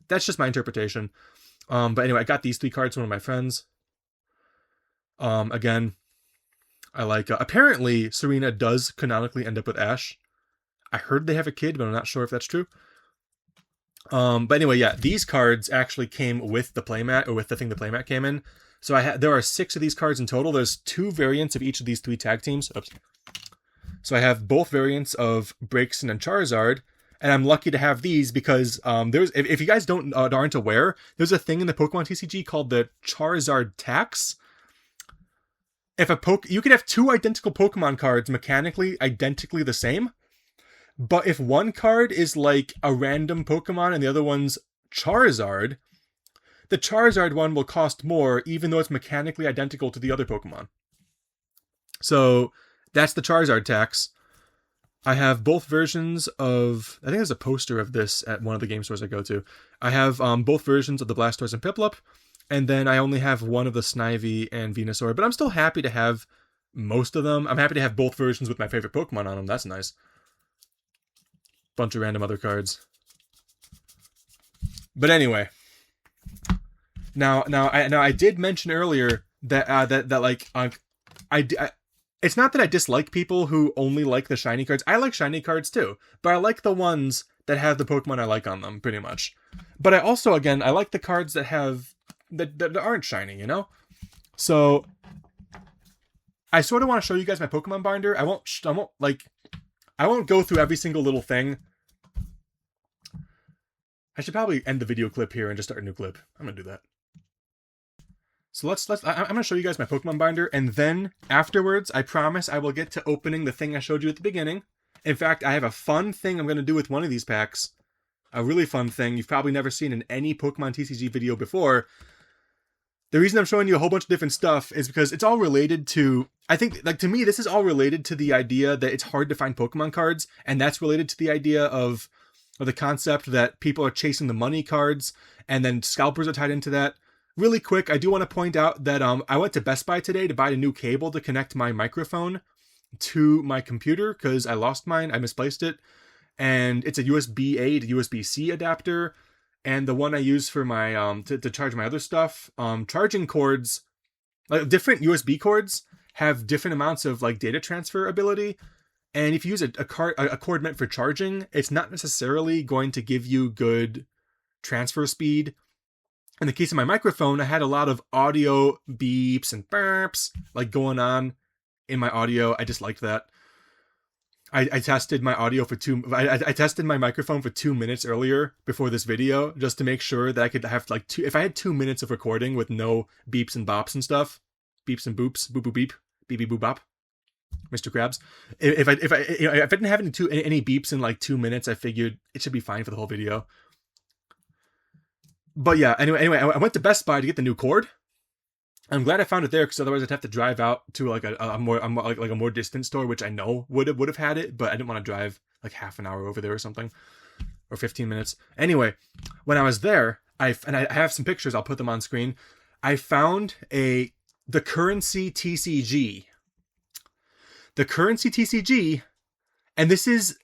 That's just my interpretation. But anyway, I got these 3 cards from one of my friends. Again, I like... apparently, Serena does canonically end up with Ash. I heard they have a kid, but I'm not sure if that's true. But anyway, yeah, these cards actually came with the playmat, or with the thing the playmat came in. So there are 6 of these cards in total. There's 2 variants of each of these 3 tag teams. Oops. So I have both variants of Braixen and Charizard, and I'm lucky to have these because if you guys aren't aware, there's a thing in the Pokemon TCG called the Charizard tax. You could have 2 identical Pokemon cards mechanically identically the same, but if one card is like a random Pokemon and the other one's Charizard, the Charizard one will cost more even though it's mechanically identical to the other Pokemon. So that's the Charizard tax. I have both versions of... I think there's a poster of this at one of the game stores I go to. I have both versions of the Blastoise and Piplup, and then I only have one of the Snivy and Venusaur, but I'm still happy to have most of them. I'm happy to have both versions with my favorite Pokemon on them. That's nice. Bunch of random other cards. But anyway, now I did mention earlier that it's not that I dislike people who only like the shiny cards. I like shiny cards too, but I like the ones that have the Pokemon I like on them, pretty much. But I also, again, I like the cards that aren't shiny, you know? So I sort of want to show you guys my Pokemon binder. I won't go through every single little thing. I should probably end the video clip here and just start a new clip. I'm gonna do that. So I'm gonna show you guys my Pokemon binder, and then afterwards, I promise I will get to opening the thing I showed you at the beginning. In fact, I have a fun thing I'm gonna do with one of these packs. A really fun thing you've probably never seen in any Pokemon TCG video before. The reason I'm showing you a whole bunch of different stuff is because it's all related to... I think, like, to me, this is all related to the idea that it's hard to find Pokemon cards, and that's related to the idea of the concept that people are chasing the money cards, and then scalpers are tied into that. Really quick, I do want to point out that I went to Best Buy today to buy a new cable to connect my microphone to my computer, because I lost mine, I misplaced it, and it's a USB-A to USB-C adapter, and the one I use for my to charge my other stuff, charging cords, like different USB cords have different amounts of like data transfer ability, and if you use a cord meant for charging, it's not necessarily going to give you good transfer speed. In the case of my microphone, I had a lot of audio beeps and burps like going on in my audio. I just liked that. I tested my audio for I tested my microphone for 2 minutes earlier before this video, just to make sure that I could have like if I had 2 minutes of recording with no beeps and bops and stuff, beeps and boops, boop boop beep, beep beep boop bop, Mr. Krabs. If I didn't have any beeps in like 2 minutes, I figured it should be fine for the whole video. But yeah, anyway, I went to Best Buy to get the new cord. I'm glad I found it there, because otherwise I'd have to drive out to like a more distant store, which I know would have had it, but I didn't want to drive like half an hour over there or something, or 15 minutes. Anyway, when I was there, I have some pictures. I'll put them on screen. I found the Currency TCG. The Currency TCG, and this is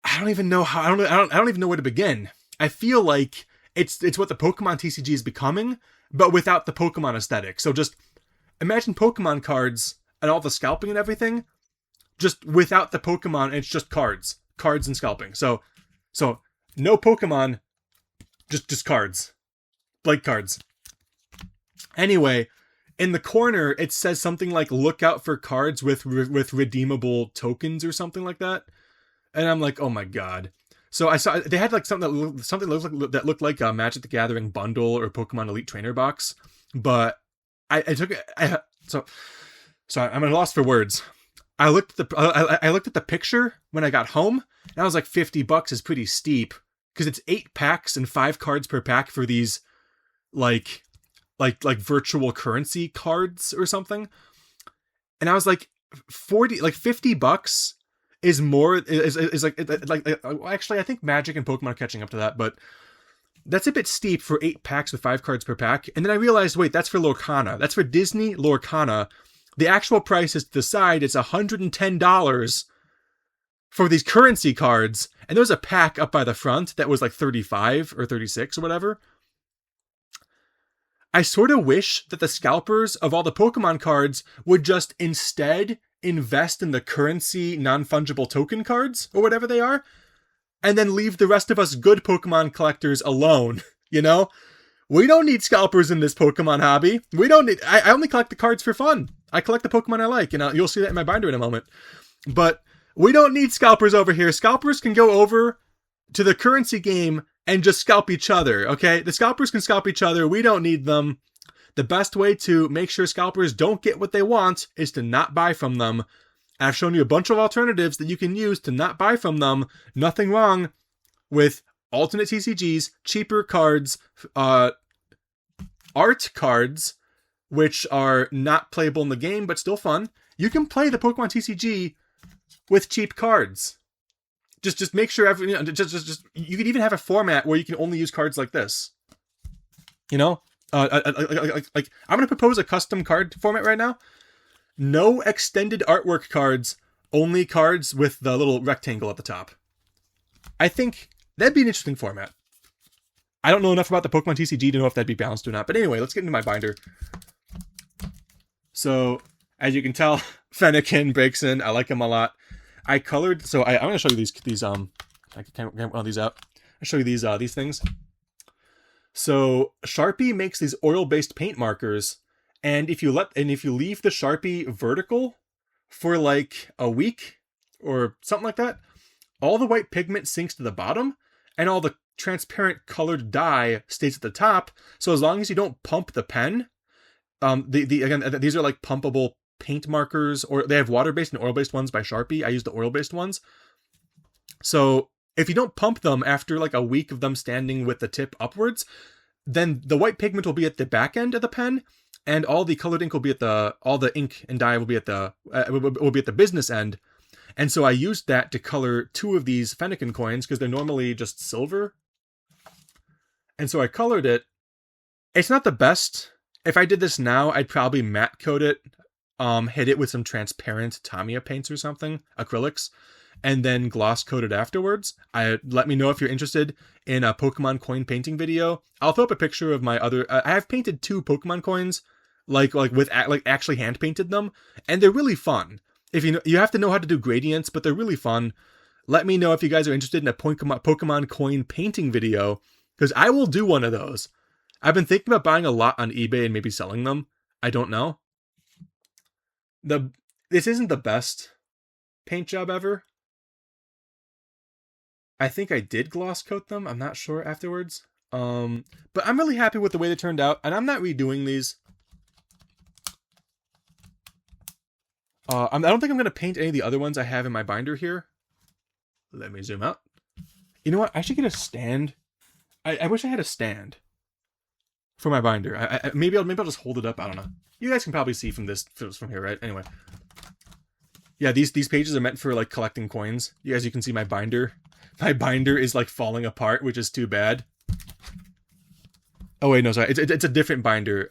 I don't even know how I don't even know where to begin. I feel like it's what the Pokemon TCG is becoming, but without the Pokemon aesthetic. So just imagine Pokemon cards and all the scalping and everything, just without the Pokemon. It's just cards and scalping. So no Pokemon, just cards, blank cards. Anyway, in the corner it says something like "Look out for cards with redeemable tokens" or something like that, and I'm like, oh my god. So I saw they had like something that looked like a Magic the Gathering bundle or Pokemon Elite Trainer box, but I'm at a loss for words. I looked at the picture when I got home, and I was like, $50 is pretty steep, because it's 8 packs and 5 cards per pack for these like virtual currency cards or something, and I was like, $50. Is more is like actually I think Magic and Pokemon are catching up to that, but that's a bit steep for 8 packs with 5 cards per pack. And then I realized, wait, that's for Lorcana. That's for Disney Lorcana. The actual price is to the side. It's $110 for these currency cards, and there was a pack up by the front that was like 35 or 36 or whatever. I sort of wish that the scalpers of all the Pokemon cards would just instead invest in the currency non-fungible token cards, or whatever they are, and then leave the rest of us good Pokemon collectors alone, you know? We don't need scalpers in this Pokemon hobby. We don't need... I only collect the cards for fun. I collect the Pokemon I like, and you'll see that in my binder in a moment. But we don't need scalpers over here. Scalpers can go over to the currency game and just scalp each other, okay? The scalpers can scalp each other. We don't need them. The best way to make sure scalpers don't get what they want is to not buy from them. I've shown you a bunch of alternatives that you can use to not buy from them. Nothing wrong with alternate TCGs, cheaper cards, art cards, which are not playable in the game but still fun. You can play the Pokemon TCG with cheap cards. Just make sure you could even have a format where you can only use cards like this. You know? Like I'm going to propose a custom card format right now. No extended artwork cards, only cards with the little rectangle at the top. I think that'd be an interesting format. I don't know enough about the Pokemon TCG to know if that'd be balanced or not. But anyway, let's get into my binder. So, as you can tell, Fennekin breaks in. I like him a lot. I colored... So, I'm going to show you these I can get one of these out. I'll show you these things. So Sharpie makes these oil-based paint markers, and if you leave the Sharpie vertical for like a week or something like that, all the white pigment sinks to the bottom, and all the transparent colored dye stays at the top. So as long as you don't pump the pen, again, these are like pumpable paint markers, or they have water-based and oil-based ones by Sharpie. I use the oil-based ones. So if you don't pump them after like a week of them standing with the tip upwards, then the white pigment will be at the back end of the pen, and all the colored ink will be all the ink and dye will be at the business end. And so I used that to color 2 of these Fennekin coins, because they're normally just silver. And so I colored it. It's not the best. If I did this now, I'd probably matte coat it, hit it with some transparent Tamiya paints or something, acrylics, and then gloss coat it afterwards. Let me know if you're interested in a Pokemon coin painting video. I'll throw up a picture of my other... I have painted 2 Pokemon coins, actually hand painted them, and they're really fun. If you have to know how to do gradients, but they're really fun. Let me know if you guys are interested in a Pokemon coin painting video, because I will do one of those. I've been thinking about buying a lot on eBay and maybe selling them. I don't know. This isn't the best paint job ever. I think I did gloss coat them. I'm not sure afterwards. But I'm really happy with the way they turned out, and I'm not redoing these. I don't think I'm going to paint any of the other ones I have in my binder here. Let me zoom out. You know what? I should get a stand. I wish I had a stand for my binder. Maybe I'll just hold it up. I don't know. You guys can probably see from here, right? Anyway. Yeah, these pages are meant for like collecting coins. As you can see, my binder is like falling apart, which is too bad. Oh wait, no, sorry. It's a different binder.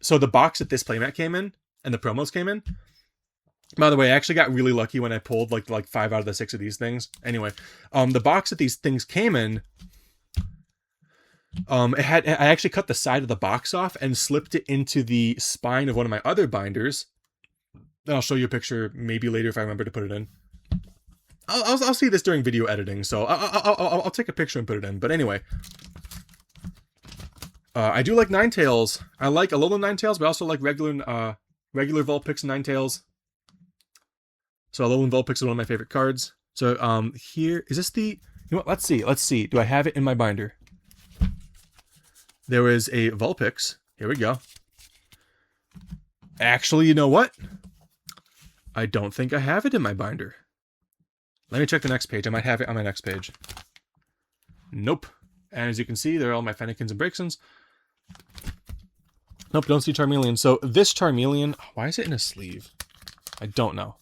So the box that this playmat came in and the promos came in. By the way, I actually got really lucky when I pulled like 5 out of the 6 of these things. Anyway, the box that these things came in, I actually cut the side of the box off and slipped it into the spine of one of my other binders. I'll show you a picture maybe later if I remember to put it in. I'll see this during video editing, so I'll take a picture and put it in. But anyway, I do like Ninetales. I like Alolan Ninetales, but I also like regular Vulpix and Ninetales. So Alolan Vulpix is one of my favorite cards. So here is this the. You know what? Let's see. Do I have it in my binder? There is a Vulpix. Here we go. Actually, you know what? I don't think I have it in my binder. Let me check the next page. I might have it on my next page. Nope. And as you can see, there are all my Fennekins and Braixens. Nope, don't see Charmeleon. So this Charmeleon, why is it in a sleeve? I don't know.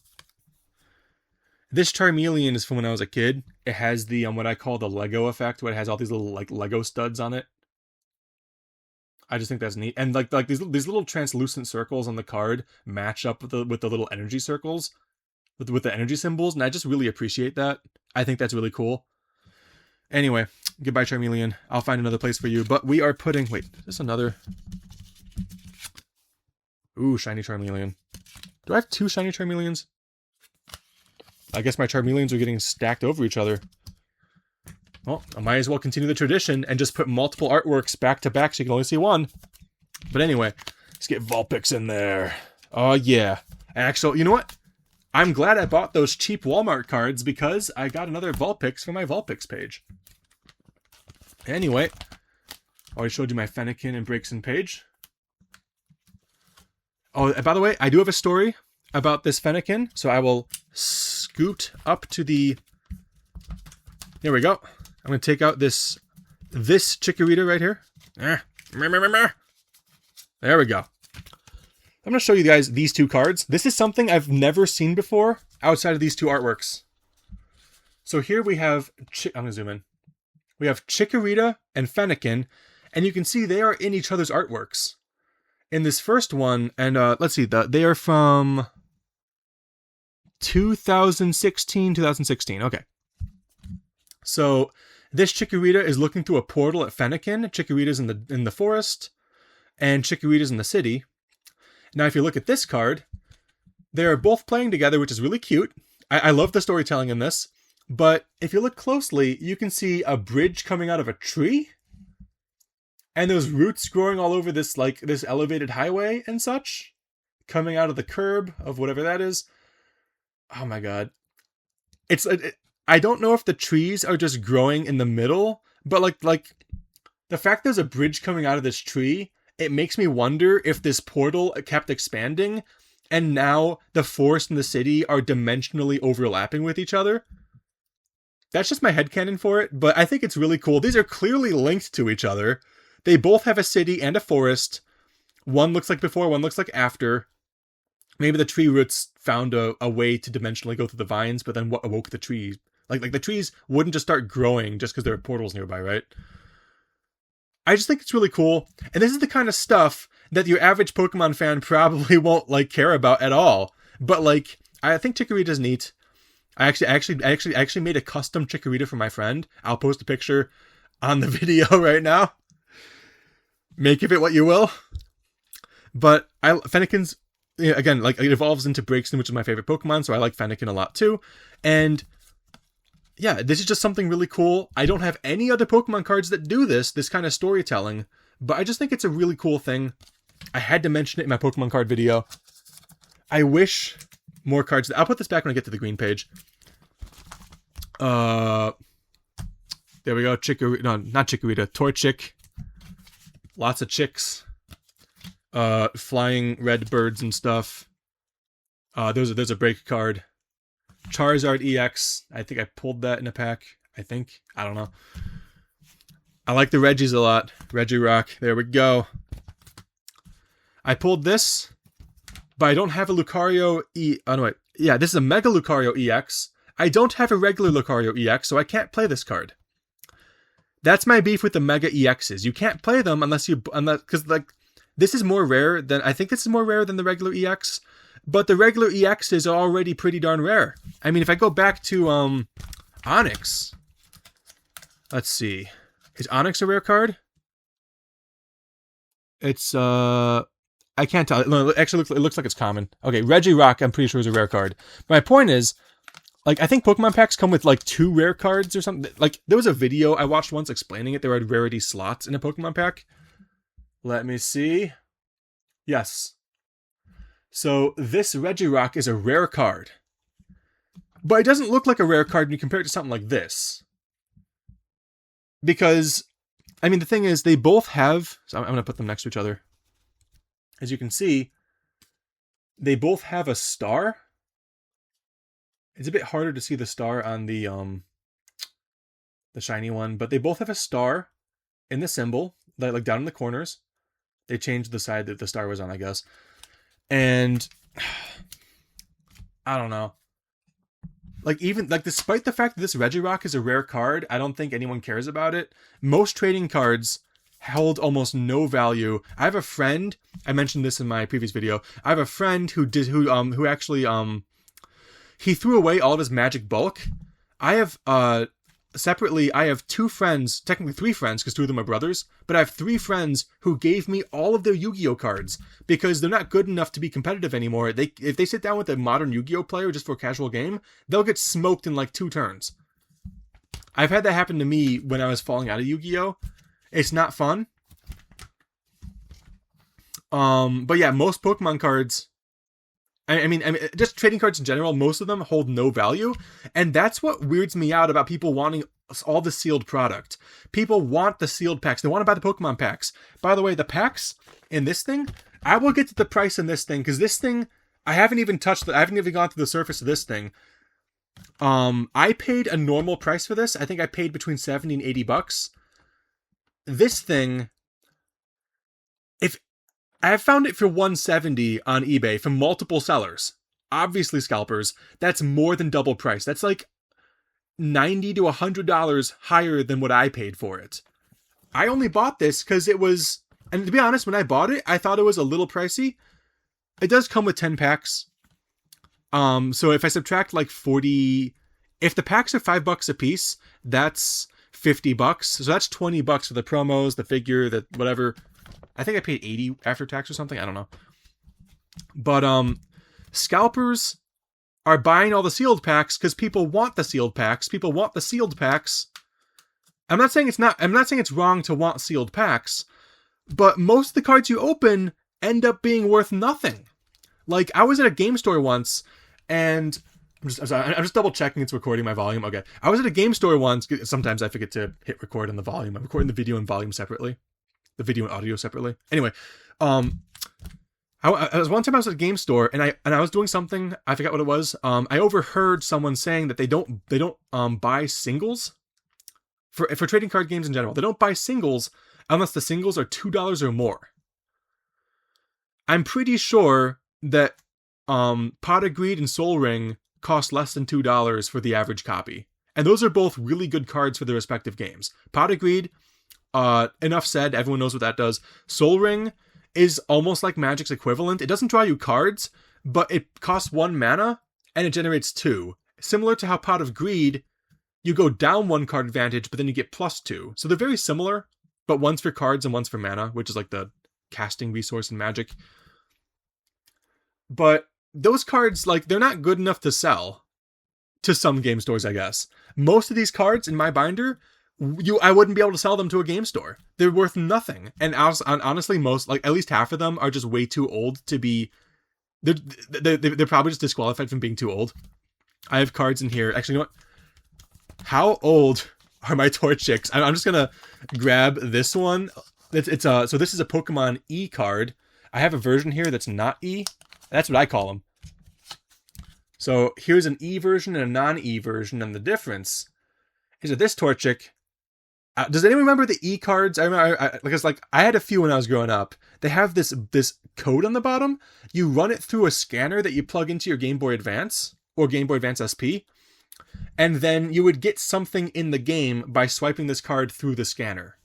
This Charmeleon is from when I was a kid. It has the what I call the Lego effect, where it has all these little like Lego studs on it. I just think that's neat, and like these little translucent circles on the card match up with the little energy circles, with the energy symbols, and I just really appreciate that. I think that's really cool. Anyway, goodbye Charmeleon. I'll find another place for you, but we are putting. Wait, is this another? Ooh, shiny Charmeleon. Do I have 2 shiny Charmeleons? I guess my Charmeleons are getting stacked over each other. Well, I might as well continue the tradition and just put multiple artworks back to back so you can only see one. But anyway, let's get Vulpix in there. Oh yeah. Actually, you know what? I'm glad I bought those cheap Walmart cards because I got another Vulpix for my Vulpix page. Anyway, already showed you my Fennekin and Braixen page. Oh, by the way, I do have a story about this Fennekin, so I will scoot up to the... Here we go. I'm going to take out this Chikorita right here. There we go. I'm going to show you guys these 2 cards. This is something I've never seen before outside of these 2 artworks. So here we have... I'm going to zoom in. We have Chikorita and Fennekin, and you can see they are in each other's artworks. In this first one, and let's see, they are from 2016, okay. So this Chikorita is looking through a portal at Fennekin. Chikorita's in the forest, and Chikorita's in the city. Now, if you look at this card, they are both playing together, which is really cute. I love the storytelling in this. But if you look closely, you can see a bridge coming out of a tree, and there's roots growing all over this elevated highway and such, coming out of the curb of whatever that is. Oh my god. I don't know if the trees are just growing in the middle, but like the fact there's a bridge coming out of this tree, it makes me wonder if this portal kept expanding and now the forest and the city are dimensionally overlapping with each other. That's just my headcanon for it, but I think it's really cool. These are clearly linked to each other. They both have a city and a forest. One looks like before, one looks like after. Maybe the tree roots found a way to dimensionally go through the vines, but then what awoke the trees? Like the trees wouldn't just start growing just because there are portals nearby, right? I just think it's really cool. And this is the kind of stuff that your average Pokemon fan probably won't care about at all. But I think Chikorita's neat. I actually made a custom Chikorita for my friend. I'll post a picture on the video right now. Make of it what you will. But Fennekin's, again, it evolves into Braixen, which is my favorite Pokemon, so I like Fennekin a lot too. And yeah, this is just something really cool. I don't have any other Pokemon cards that do this kind of storytelling, but I just think it's a really cool thing. I had to mention it in my Pokemon card video. I wish more cards. I'll put this back when I get to the green page. There we go. No, not Chikorita. Torchic. Lots of chicks. Flying red birds and stuff. There's a break card. Charizard EX. I think I pulled that in a pack. I don't know. I like the Reggies a lot. Regirock. There we go. I pulled this, but I don't have a Lucario Oh, no, wait. Yeah, this is a Mega Lucario EX. I don't have a regular Lucario EX, so I can't play this card. That's my beef with the Mega EXs. You can't play them because like this is more rare than I think this is more rare than the regular EX, but the regular EX is already pretty darn rare. I mean, if I go back to Onyx, let's see, is Onyx a rare card? It's I can't tell. No, it actually looks like it's common. Okay, Regirock, I'm pretty sure is a rare card. My point is, like, I think Pokemon packs come with, like, 2 rare cards or something. Like, there was a video I watched once explaining it. There were rarity slots in a Pokemon pack. Let me see. Yes. So, this Regirock is a rare card. But it doesn't look like a rare card when you compare it to something like this. Because, I mean, the thing is, they both have... So I'm going to put them next to each other. As you can see, they both have a star. It's a bit harder to see the star on the shiny one, but they both have a star in the symbol, like down in the corners. They changed the side that the star was on, I guess. And I don't know. Like, even like despite the fact that this Regirock is a rare card, I don't think anyone cares about it. Most trading cards held almost no value. I have a friend, I mentioned this in my previous video. I have a friend who actually he threw away all of his magic bulk. I have separately, I have 2 friends, technically 3 friends, because 2 of them are brothers, but I have 3 friends who gave me all of their Yu-Gi-Oh cards because they're not good enough to be competitive anymore. If they sit down with a modern Yu-Gi-Oh player just for a casual game, they'll get smoked in like 2 turns. I've had that happen to me when I was falling out of Yu-Gi-Oh. It's not fun. But yeah, most Pokemon cards, I mean, just trading cards in general, most of them hold no value. And that's what weirds me out about people wanting all the sealed product. People want the sealed packs. They want to buy the Pokemon packs. By the way, the packs in this thing, I will get to the price in this thing, because this thing, I haven't even gone through the surface of this thing. I paid a normal price for this. I think I paid between 70 and 80 bucks. This thing, if I have found it for 170 on eBay from multiple sellers, obviously scalpers, that's more than double price. That's like $90 to $100 higher than what I paid for it. I only bought this because it was, and to be honest, when I bought it, I thought it was a little pricey. It does come with 10 packs. So if I subtract like 40, if the packs are $5 a piece, that's $50. So that's $20 for the promos, the figure, the whatever. I think I paid 80 after tax or something. I don't know. But scalpers are buying all the sealed packs because people want the sealed packs. People want the sealed packs. I'm not saying it's wrong to want sealed packs, but most of the cards you open end up being worth nothing. Like, I was at a game store once, and I'm just double checking it's recording my volume. Okay. I was at a game store once. Sometimes I forget to hit record on the volume. I'm recording the video and volume separately. The video and audio separately. Anyway, I was one time I was at a game store and I was doing something. I forgot what it was. I overheard someone saying that they don't buy singles for trading card games in general. They don't buy singles unless the singles are $2 or more. I'm pretty sure that Pot of Greed and Soul Ring cost less than $2 for the average copy. And those are both really good cards for their respective games. Pot of Greed, enough said, everyone knows what that does. Soul Ring is almost like Magic's equivalent. It doesn't draw you cards, but it costs 1 mana, and it generates 2. Similar to how Pot of Greed, you go down 1 card advantage, but then you get +2. So they're very similar, but one's for cards and one's for mana, which is like the casting resource in Magic. But those cards, like, they're not good enough to sell to some game stores, I guess. Most of these cards in my binder, I wouldn't be able to sell them to a game store. They're worth nothing. And honestly, most, like, at least half of them are just way too old to be They're, they're probably just disqualified from being too old. I have cards in here. Actually, you know what? How old are my Torchics? I'm just gonna grab this one. So this is a Pokemon E card. I have a version here that's not E. That's what I call them. So here's an E version and a non-E version, and the difference is that this Torchic. Does anyone remember the E cards? I remember, because I had a few when I was growing up. They have this code on the bottom. You run it through a scanner that you plug into your Game Boy Advance or Game Boy Advance SP, and then you would get something in the game by swiping this card through the scanner.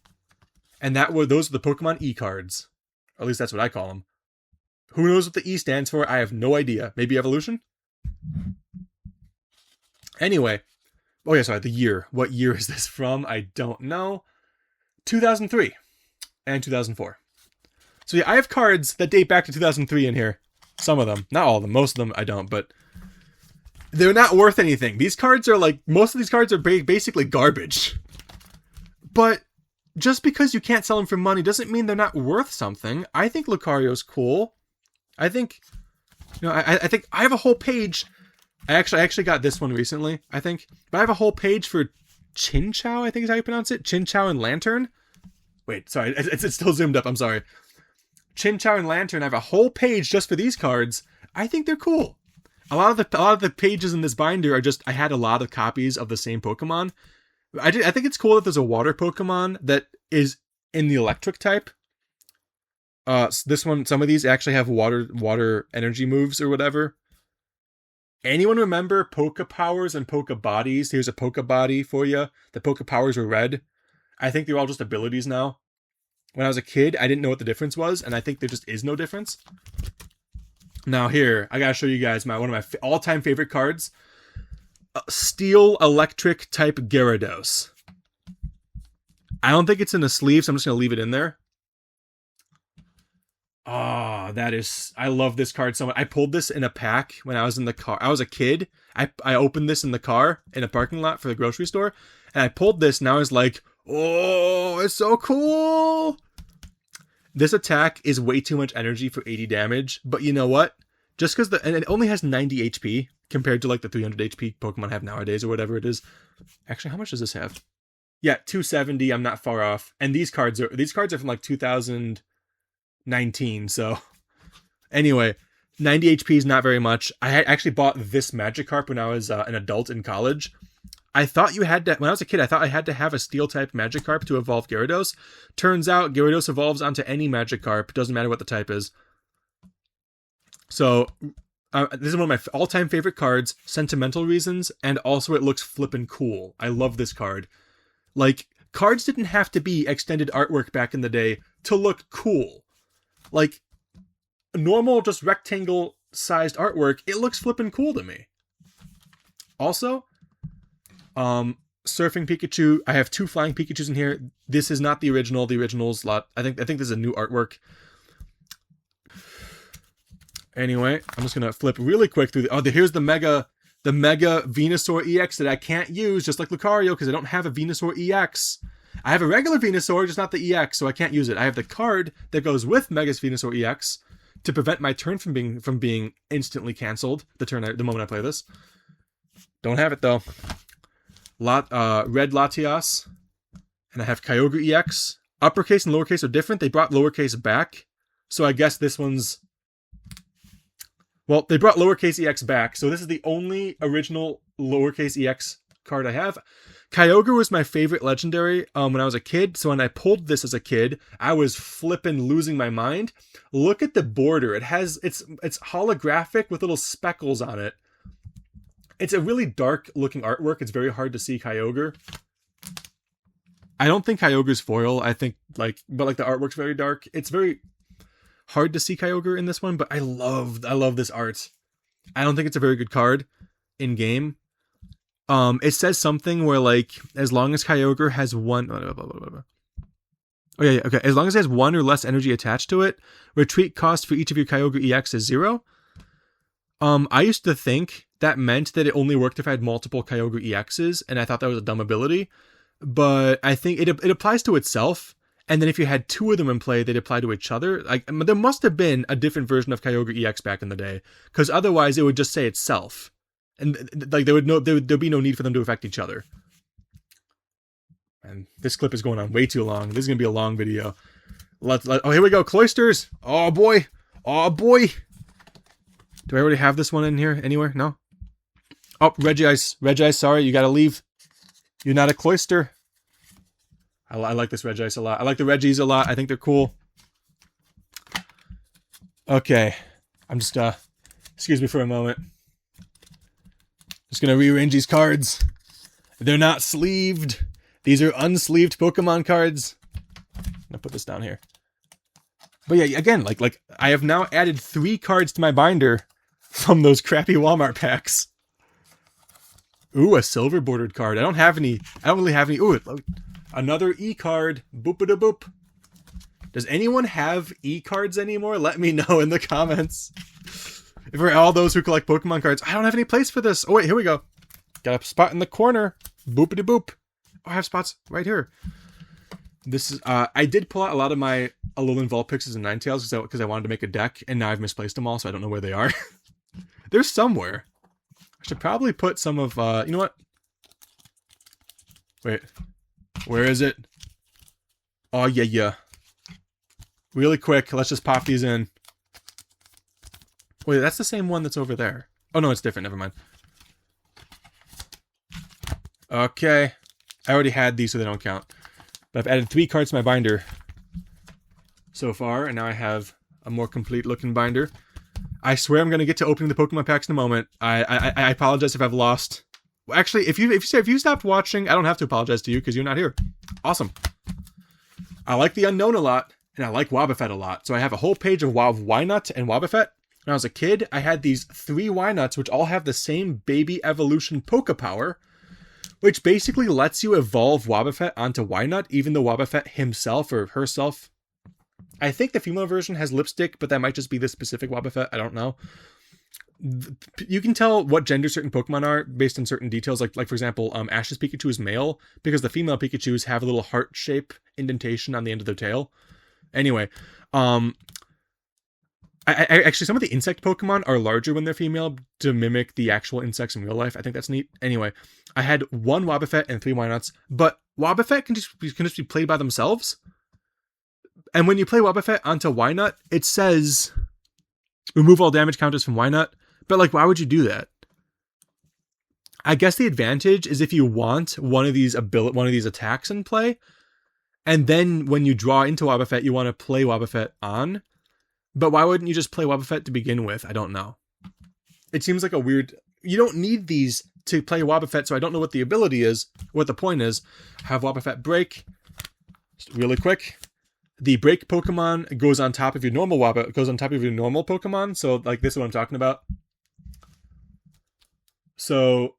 And those are the Pokemon E cards. Or at least that's what I call them. Who knows what the E stands for? I have no idea. Maybe evolution? Anyway. Oh yeah, sorry, the year. What year is this from? I don't know. 2003 and 2004. So yeah, I have cards that date back to 2003 in here. Some of them. Not all of them. Most of them I don't, but they're not worth anything. These cards are most of these cards are basically garbage. But just because you can't sell them for money doesn't mean they're not worth something. I think Lucario's cool. I think, I think I have a whole page. I actually got this one recently, I think. But I have a whole page for Chinchou, I think is how you pronounce it. Chinchou and Lantern. Wait, sorry. It's still zoomed up. I'm sorry. Chinchou and Lantern. I have a whole page just for these cards. I think they're cool. A lot of the pages in this binder are just, I had a lot of copies of the same Pokemon. I think it's cool that there's a water Pokemon that is in the electric type. This one, some of these actually have water energy moves or whatever. Anyone remember Poke Powers and Poke Bodies? Here's a Poke Body for you. The Poke Powers were red. I think they're all just abilities now. When I was a kid, I didn't know what the difference was, and I think there just is no difference. Now here, I gotta show you guys one of my all-time favorite cards. Steel Electric type Gyarados. I don't think it's in the sleeve, so I'm just gonna leave it in there. Oh, I love this card so much. I pulled this in a pack when I was in the car. I was a kid. I opened this in the car in a parking lot for the grocery store. And I pulled this and I was like, oh, it's so cool. This attack is way too much energy for 80 damage. But you know what? Just because and it only has 90 HP compared to the 300 HP Pokemon have nowadays or whatever it is. Actually, how much does this have? Yeah, 270. I'm not far off. And these cards are from 2019, so anyway, 90 HP is not very much. I had actually bought this Magikarp when I was an adult in college. I thought you had to, when I was a kid, I thought I had to have a steel type Magikarp to evolve Gyarados. Turns out Gyarados evolves onto any Magikarp, doesn't matter what the type is. So this is one of my all-time favorite cards, sentimental reasons, and also it looks flippin' cool. I love this card. Cards didn't have to be extended artwork back in the day to look cool. Normal, just rectangle-sized artwork, it looks flippin' cool to me. Also, Surfing Pikachu. I have 2 Flying Pikachus in here. This is not the original. The original's lot. I think this is a new artwork. Anyway, I'm just gonna flip really quick through here's the Mega Venusaur EX that I can't use, just like Lucario, because I don't have a Venusaur EX. I have a regular Venusaur, just not the EX, so I can't use it. I have the card that goes with Mega's Venusaur EX to prevent my turn from being instantly canceled the moment I play this. Don't have it though. Red Latias, and I have Kyogre EX. Uppercase and lowercase are different. They brought lowercase back, so I guess this one's. Well, they brought lowercase EX back, so this is the only original lowercase EX card I have. Kyogre was my favorite legendary when I was a kid, so when I pulled this as a kid, I was flippin' losing my mind. Look at the border. It's holographic with little speckles on it. It's a really dark looking artwork. It's very hard to see Kyogre. I don't think Kyogre's foil. I think but the artwork's very dark. It's very hard to see Kyogre in this one, but I love this art. I don't think it's a very good card in game. It says something where as long as Kyogre has one. Oh yeah, okay. As long as it has 1 or less energy attached to it, retreat cost for each of your Kyogre EX is 0. I used to think that meant that it only worked if I had multiple Kyogre EXs, and I thought that was a dumb ability. But I think it applies to itself, And then if you had two of them in play, they'd apply to each other. Like, there must have been a different version of Kyogre EX back in the day, because otherwise it would just say itself, and like there'd be no need for them to affect each other. And this clip is going on way too long. This is gonna be a long video. Oh, here we go, Cloisters. Oh boy, oh boy. Do I already have this one in here anywhere? No. Oh, Regice, sorry, you gotta leave. You're not a Cloister. I like this Regice a lot. I like the Reggies a lot. I think they're cool. Okay. I'm just, excuse me for a moment. Just gonna rearrange these cards. They're not sleeved. These are unsleeved Pokemon cards. I'm gonna put this down here. But yeah, again, like I have now added 3 cards to my binder from those crappy Walmart packs. Ooh, a silver bordered card. I don't really have any. Ooh, another E card. Boop-a-da-boop. Does anyone have E cards anymore? Let me know in the comments. For all those who collect Pokemon cards, I don't have any place for this. Oh wait, here we go. Got a spot in the corner. Boop-a-da-boop. Oh, I have spots right here. This is, I did pull out a lot of my Alolan Vulpixes and Ninetales because I wanted to make a deck, and now I've misplaced them all, so I don't know where they are. They're somewhere. I should probably put some of, you know what? Wait. Where is it? Oh, yeah. Really quick, let's just pop these in. Wait, that's the same one that's over there. Oh, no, it's different. Never mind. Okay. I already had these, so they don't count. But I've added 3 cards to my binder so far, and now I have a more complete-looking binder. I swear I'm going to get to opening the Pokemon packs in a moment. I apologize if I've lost. Well, actually, if you stopped watching, I don't have to apologize to you because you're not here. Awesome. I like the Unknown a lot, and I like Wobbuffet a lot. So I have a whole page of Wynut and Wobbuffet. When I was a kid, I had these 3 Wynuts, which all have the same baby evolution Pokepower, which basically lets you evolve Wobbuffet onto Wynut, even though Wobbuffet himself or herself. I think the female version has lipstick, but that might just be the specific Wobbuffet. I don't know. You can tell what gender certain Pokemon are based on certain details. Like for example, Ash's Pikachu is male because the female Pikachus have a little heart shape indentation on the end of their tail. Anyway, I actually, some of the insect Pokemon are larger when they're female to mimic the actual insects in real life. I think that's neat. Anyway, I had 1 Wobbuffet and 3 Wynuts, but Wobbuffet can just be played by themselves. And when you play Wobbuffet onto Wynut, it says remove all damage counters from Wynut. But like, why would you do that? I guess the advantage is if you want one of these attacks in play, and then when you draw into Wobbuffet, you want to play Wobbuffet on. But why wouldn't you just play Wobbuffet to begin with? I don't know. It seems like a weird... You don't need these to play Wobbuffet, so I don't know what the ability is, what the point is. Have Wobbuffet break. Just really quick. The break Pokemon goes on top of your normal Pokemon. So like this is what I'm talking about. So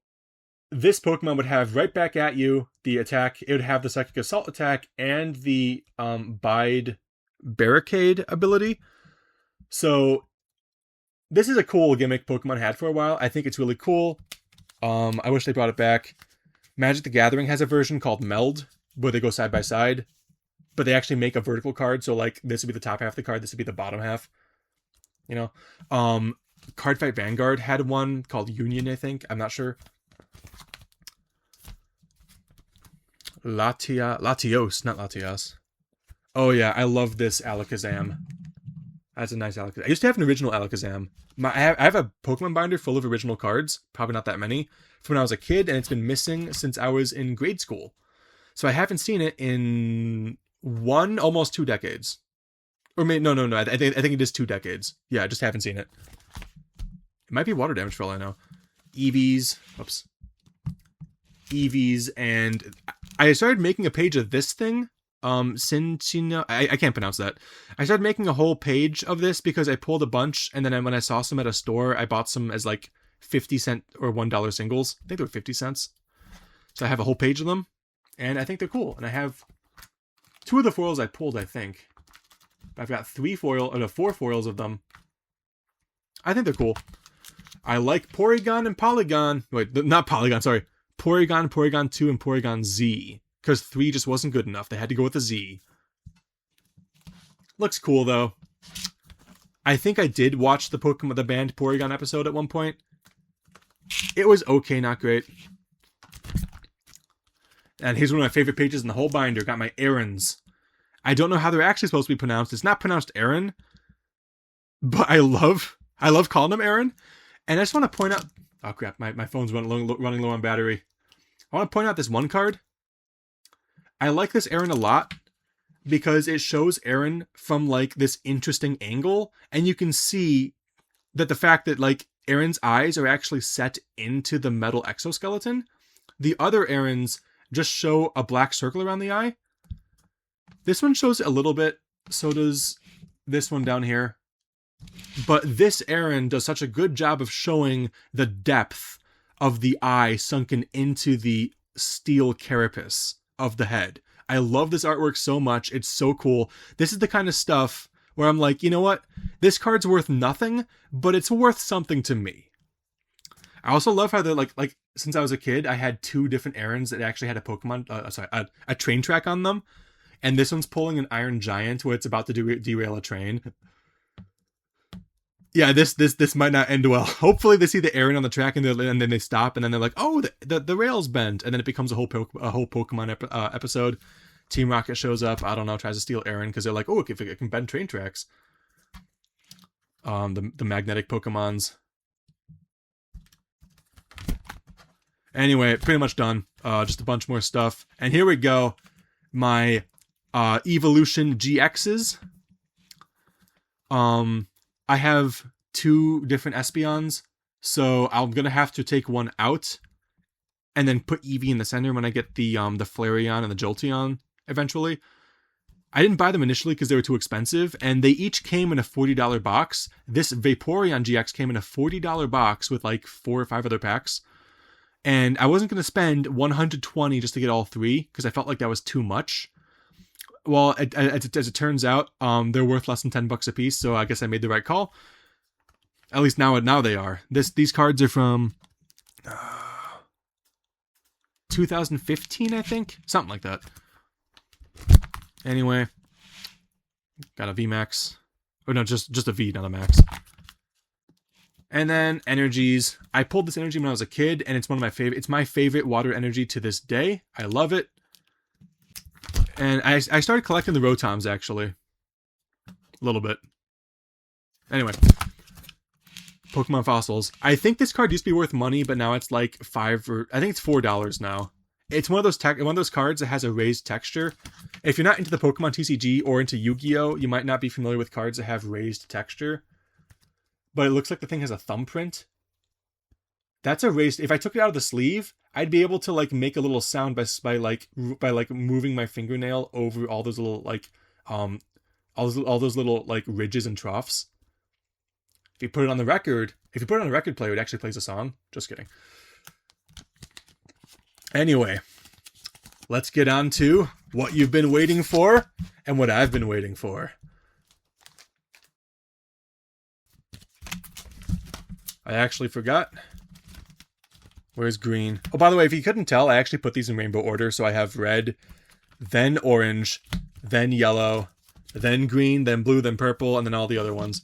this Pokemon would have right back at you the attack. It would have the Psychic Assault attack and the Bide Barricade ability. So this is a cool gimmick Pokemon had for a while. I think it's really cool. I wish they brought it back. Magic the Gathering has a version called Meld where they go side by side, but they actually make a vertical card. So like this would be the top half of the card. This would be the bottom half, you know? Cardfight Vanguard had one called Union, I think. I'm not sure. Latios, not Latias. Oh yeah, I love this Alakazam. That's a nice Alakazam. I used to have an original Alakazam. I have a Pokemon binder full of original cards. Probably not that many. From when I was a kid, and it's been missing since I was in grade school. So I haven't seen it in almost 2 decades. Or maybe, no. I think it is 2 decades. Yeah, I just haven't seen it. It might be water damage for all I know. Eevees. Oops. Eevees, and I started making a page of this thing. Cinchino, I can't pronounce that. I started making a whole page of this because I pulled a bunch, and then when I saw some at a store, I bought some as like 50-cent or $1 singles. I think they were 50 cents. So I have a whole page of them, and I think they're cool. And I have 2 of the foils I pulled, I think. I've got 4 foils of them. I think they're cool. I like Porygon and Polygon. Wait, not Polygon, sorry. Porygon, Porygon 2, and Porygon Z. Because 3 just wasn't good enough. They had to go with a Z. Looks cool though. I think I did watch the band Porygon episode at one point. It was okay, not great. And here's one of my favorite pages in the whole binder. Got my errands. I don't know how they're actually supposed to be pronounced. It's not pronounced Aaron, but I love calling them Aaron. And I just want to point out... Oh crap, my phone's running low on battery. I want to point out this one card. I like this Aaron a lot because it shows Aaron from like this interesting angle, and you can see that the fact that like Aaron's eyes are actually set into the metal exoskeleton. The other Aarons just show a black circle around the eye. This one shows it a little bit, so does this one down here. But this Aaron does such a good job of showing the depth of the eye sunken into the steel carapace of the head. I love this artwork so much. It's so cool. This is the kind of stuff where I'm like, you know what? This card's worth nothing, but it's worth something to me. I also love how they're like since I was a kid, I had 2 different Aarons that actually had a Pokemon, a train track on them. And this one's pulling an Iron Giant where it's about to derail a train. Yeah, this might not end well. Hopefully they see the Aaron on the track and then they stop and then they're like, oh, the rail's bent, and then it becomes a whole Pokemon episode. Team Rocket shows up. I don't know, tries to steal Aaron because they're like, oh, it can bend train tracks. The magnetic Pokemons. Anyway, pretty much done. Just a bunch more stuff, and here we go. My Evolution GXs. I have 2 different Espeons, so I'm gonna have to take one out, and then put Eevee in the center when I get the Flareon and the Jolteon eventually. I didn't buy them initially because they were too expensive, and they each came in a $40 box. This Vaporeon GX came in a $40 box with like 4 or 5 other packs, and I wasn't gonna spend $120 just to get all 3 because I felt like that was too much. Well, as it turns out, they're worth less than $10 a piece, so I guess I made the right call. At least now they are. These cards are from 2015, I think? Something like that. Anyway, got a VMAX. Oh no, just a V, not a max. And then energies. I pulled this energy when I was a kid, and it's one of my favorite. It's my favorite water energy to this day. I love it. And I started collecting the Rotoms, actually. A little bit. Anyway. Pokemon Fossils. I think this card used to be worth money, but now it's like I think it's $4 now. It's one of those cards that has a raised texture. If you're not into the Pokemon TCG or into Yu-Gi-Oh, you might not be familiar with cards that have raised texture. But it looks like the thing has a thumbprint. That's a raised... If I took it out of the sleeve, I'd be able to like make a little sound by moving my fingernail over all those little like all those little like ridges and troughs. If you put it on the record player, it actually plays a song. Just kidding. Anyway, let's get on to what you've been waiting for and what I've been waiting for. I actually forgot. Where's green? Oh, by the way, if you couldn't tell, I actually put these in rainbow order. So I have red, then orange, then yellow, then green, then blue, then purple, and then all the other ones.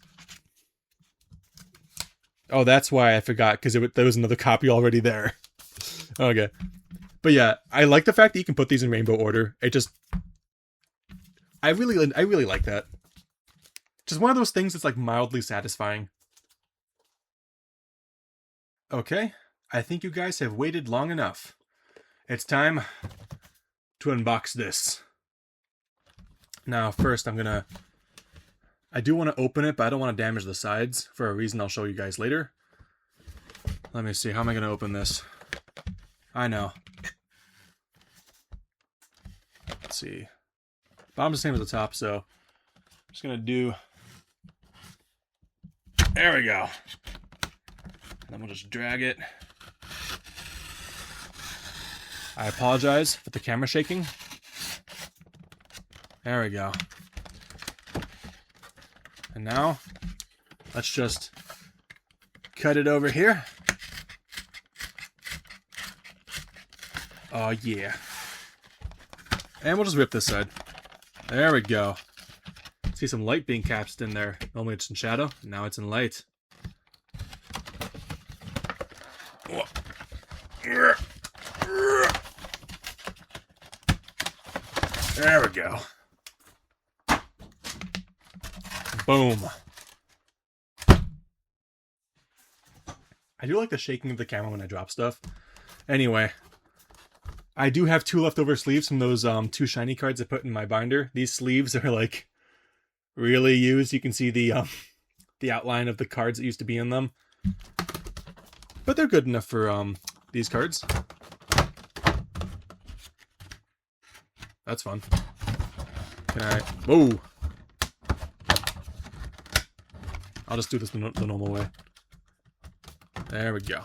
Oh, that's why I forgot, because there was another copy already there. Okay. But yeah, I like the fact that you can put these in rainbow order. I really like that. Just one of those things that's like mildly satisfying. Okay. I think you guys have waited long enough. It's time to unbox this. Now, first I do want to open it, but I don't want to damage the sides for a reason I'll show you guys later. Let me see, how am I going to open this? I know. Let's see. Bottom's the same as the top, so I'm just going to do... There we go. And then we'll just drag it. I apologize for the camera shaking. There we go. And now, let's just cut it over here. Oh, yeah. And we'll just rip this side. There we go. So see some light being cast in there. Normally it's in shadow. Now it's in light. There we go. Boom. I do like the shaking of the camera when I drop stuff. Anyway, I do have 2 leftover sleeves from those 2 shiny cards I put in my binder. These sleeves are like really used. You can see the outline of the cards that used to be in them. But they're good enough for these cards. That's fun. Can I... Whoa! I'll just do this the normal way. There we go.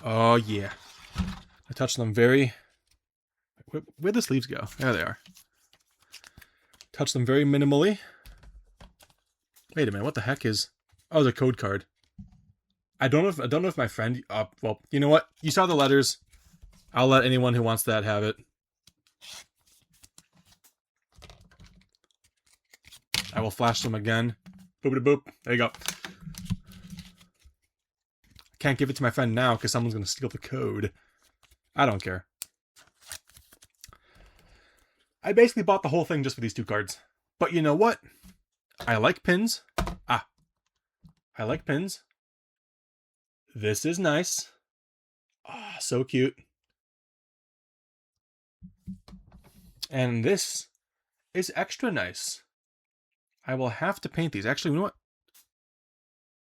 Oh, yeah. I touch them very... Where'd the sleeves go? There they are. Touch them very minimally. Wait a minute, what the heck is... Oh, the code card. I don't know if my friend... well, you know what? You saw the letters. I'll let anyone who wants that have it. I will flash them again. Boopity boop. There you go. Can't give it to my friend now because someone's going to steal the code. I don't care. I basically bought the whole thing just for these 2 cards. But you know what? I like pins. I like pins. This is nice. Ah, so cute. And this is extra nice. I will have to paint these. Actually, you know what?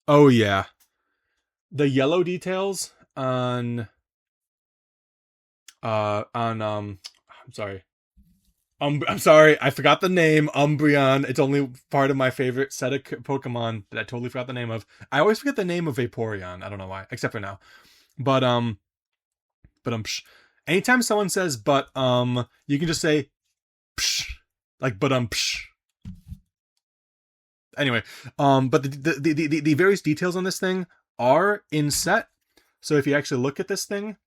Oh, yeah. The yellow details on I'm sorry. I'm sorry, I forgot the name, Umbreon. It's only part of my favorite set of Pokemon that I totally forgot the name of. I always forget the name of Vaporeon. I don't know why, except for now. But anytime someone says you can just say psh, like psh. Anyway, but the various details on this thing are inset. So if you actually look at this thing,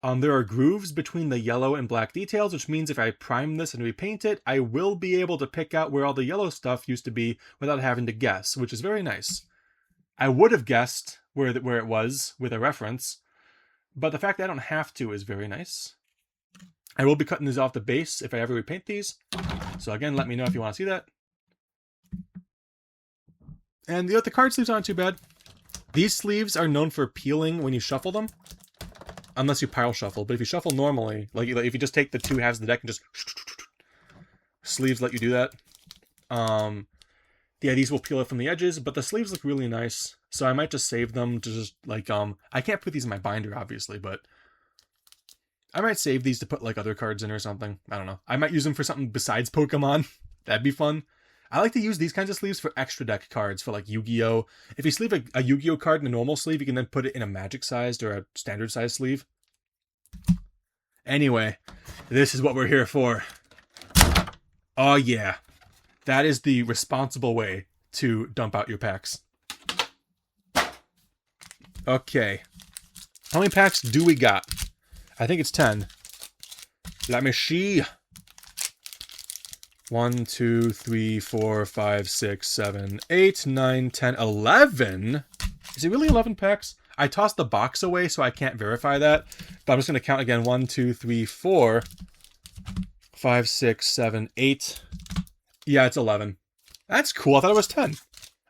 there are grooves between the yellow and black details, which means if I prime this and repaint it, I will be able to pick out where all the yellow stuff used to be without having to guess, which is very nice. I would have guessed where it was with a reference, but the fact that I don't have to is very nice. I will be cutting these off the base if I ever repaint these. So again, let me know if you want to see that. And the card sleeves aren't too bad. These sleeves are known for peeling when you shuffle them. Unless you pile shuffle. But if you shuffle normally, like if you just take the 2 halves of the deck and just... Sleeves let you do that. Yeah, these will peel it from the edges, but the sleeves look really nice. So I might just save them to just, like, I can't put these in my binder, obviously, but... I might save these to put, like, other cards in or something. I don't know. I might use them for something besides Pokemon. That'd be fun. I like to use these kinds of sleeves for extra deck cards, for like Yu-Gi-Oh! If you sleeve a Yu-Gi-Oh! Card in a normal sleeve, you can then put it in a magic-sized or a standard-sized sleeve. Anyway, this is what we're here for. Oh yeah. That is the responsible way to dump out your packs. Okay. How many packs do we got? I think it's 10. Let me see. 1, 2, 3, 4, 5, 6, 7, 8, 9, 10, 11? Is it really 11 packs? I tossed the box away, so I can't verify that. But I'm just going to count again. 1, 2, 3, 4, 5, 6, 7, 8. Yeah, it's 11. That's cool. I thought it was 10.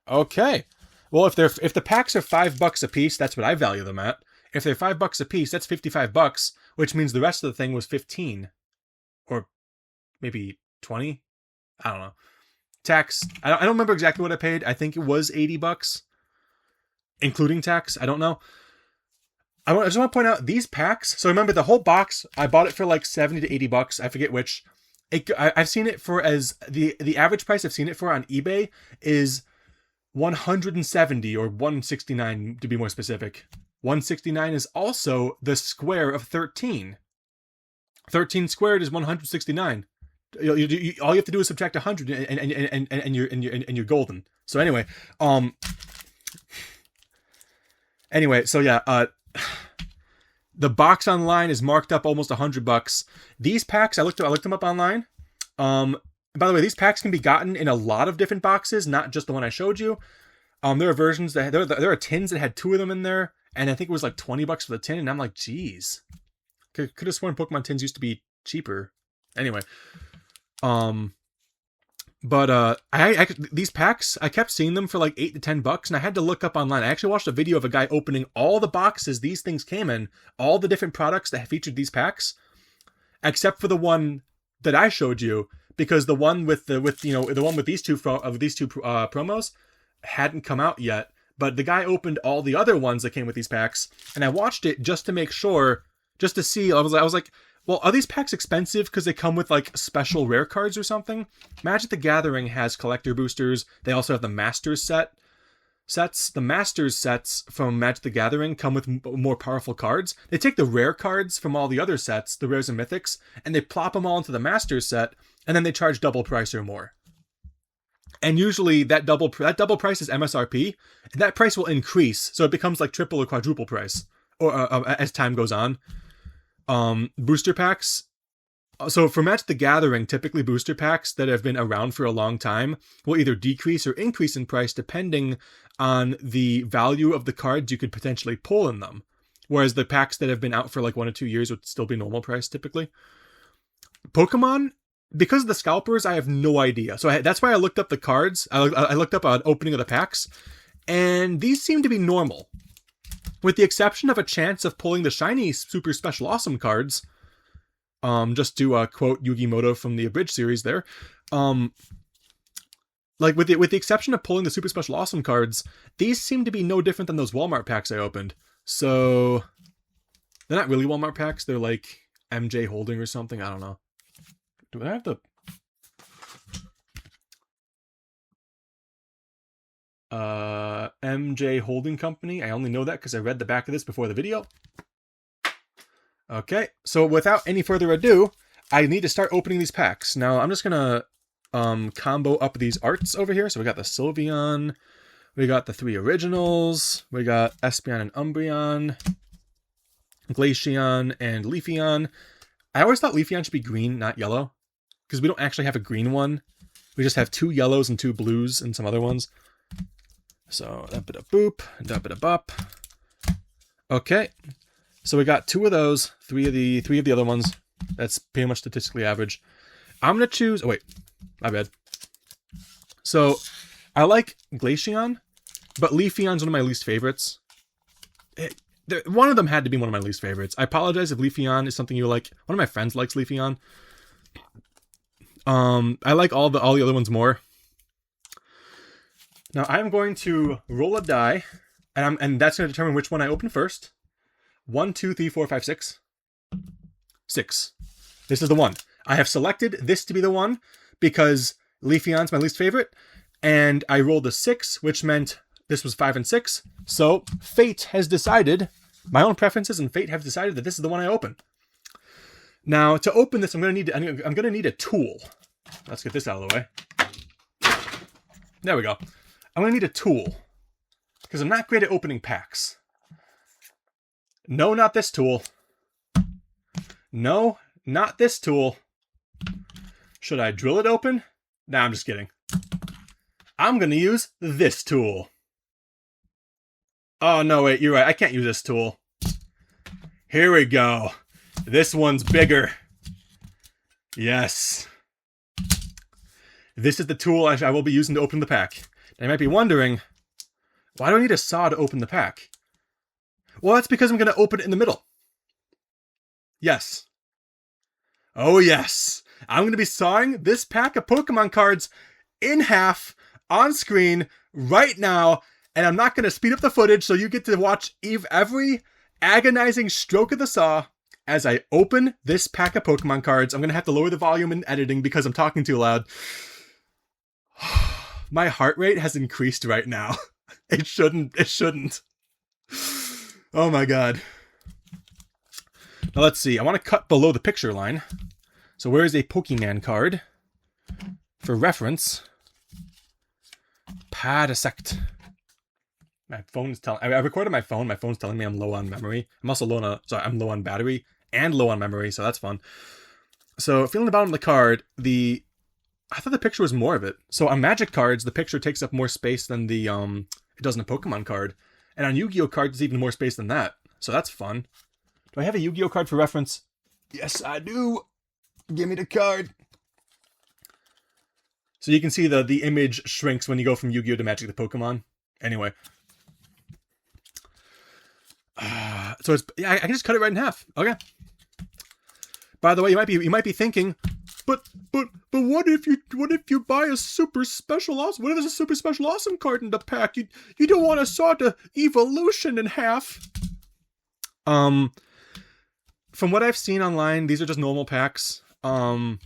Okay. Well, if the packs are $5 a piece, that's what I value them at. If they're $5 a piece, that's $55, which means the rest of the thing was 15. Or maybe 20? I don't know. Tax. I don't remember exactly what I paid. I think it was $80, including tax. I don't know. I just want to point out these packs. So remember the whole box. I bought it for like $70 to $80. I forget which. I've seen it for as the average price I've seen it for on eBay is $170 or $169 to be more specific. $169 is also the square of 13. 13 squared is 169. All you have to do is subtract 100 and you're golden. So anyway, so yeah, the box online is marked up almost $100. These packs, I looked them up online. By the way, these packs can be gotten in a lot of different boxes, not just the one I showed you. There are versions that there are tins that had 2 of them in there, and I think it was like $20 for the tin, and I'm like, geez. Could have sworn Pokemon tins used to be cheaper. Anyway, these packs, I kept seeing them for like $8 to $10, and I had to look up online. I actually watched a video of a guy opening all the boxes these things came in, all the different products that featured these packs, except for the one that I showed you, because the one with these two promos hadn't come out yet. But the guy opened all the other ones that came with these packs, and I watched it just to make sure, just to see. I was like, well, are these packs expensive because they come with like special rare cards or something? Magic the Gathering has collector boosters. They also have the Masters sets. The Masters sets from Magic the Gathering come with more powerful cards. They take the rare cards from all the other sets, the rares and mythics, and they plop them all into the Masters set, and then they charge double price or more. And usually that double price is MSRP, and that price will increase, so it becomes like triple or quadruple price, or as time goes on. Booster packs. So for Magic the Gathering, typically booster packs that have been around for a long time will either decrease or increase in price depending on the value of the cards you could potentially pull in them. Whereas the packs that have been out for like 1 or 2 years would still be normal price typically. Pokemon, because of the scalpers, I have no idea. So that's why I looked up the cards. I looked up an opening of the packs, and these seem to be normal. With the exception of a chance of pulling the shiny super special awesome cards. Just to quote Yugi Moto from the Abridged series there. Like with the exception of pulling the super special awesome cards, these seem to be no different than those Walmart packs I opened. So they're not really Walmart packs, they're like MJ Holding or something, I don't know. Do I have the MJ Holding Company? I only know that because I read the back of this before the video. Okay, so without any further ado, I need to start opening these packs. Now, I'm just gonna combo up these arts over here. So we got the Sylveon, we got the 3 originals, we got Espeon and Umbreon, Glaceon and Leafeon. I always thought Leafeon should be green, not yellow, because we don't actually have a green one. We just have 2 yellows and 2 blues and some other ones. So, da bit of boop, da bit of bop. Okay. So we got 2 of those, 3 of the other ones. That's pretty much statistically average. I'm gonna choose. Oh wait, my bad. So I like Glaceon, but Leafeon's one of my least favorites. One of them had to be one of my least favorites. I apologize if Leafeon is something you like. One of my friends likes Leafeon. I like all the other ones more. Now I'm going to roll a die, and that's going to determine which one I open first. 1, 2, 3, 4, 5, 6. 6. This is the one. I have selected this to be the one because Leafeon's my least favorite, and I rolled a 6, which meant this was 5 and 6. So fate has decided, my own preferences and fate have decided that this is the one I open. Now to open this, I'm gonna need a tool. Let's get this out of the way. There we go. I'm gonna need a tool because I'm not great at opening packs. No, not this tool. No, not this tool. Should I drill it open? Nah, I'm just kidding. I'm going to use this tool. Oh, no, wait, you're right. I can't use this tool. Here we go. This one's bigger. Yes. This is the tool I will be using to open the pack. Now, you might be wondering, why do I need a saw to open the pack? Well, that's because I'm going to open it in the middle. Yes. Oh, yes. I'm going to be sawing this pack of Pokemon cards in half on screen right now. And I'm not going to speed up the footage so you get to watch every agonizing stroke of the saw as I open this pack of Pokemon cards. I'm going to have to lower the volume in editing because I'm talking too loud. My heart rate has increased right now. It shouldn't. Oh my god. Now let's see. I want to cut below the picture line. So where is a Pokemon card? For reference. Padisect. My phone's telling... I recorded my phone. My phone's telling me I'm low on memory. I'm also I'm low on battery and low on memory, so that's fun. So feeling the bottom of the card, the I thought the picture was more of it. So on Magic cards, the picture takes up more space than the it does in a Pokemon card. And on Yu-Gi-Oh cards, it's even more space than that. So that's fun. Do I have a Yu-Gi-Oh card for reference? Yes, I do. Give me the card. So you can see the image shrinks when you go from Yu-Gi-Oh to Magic the Pokemon. Anyway. So it's I can just cut it right in half. Okay. By the way, you might be thinking, but what if you buy a super special awesome? What if there's a super special awesome card in the pack? You don't want to saw the evolution in half. From what I've seen online, these are just normal packs. And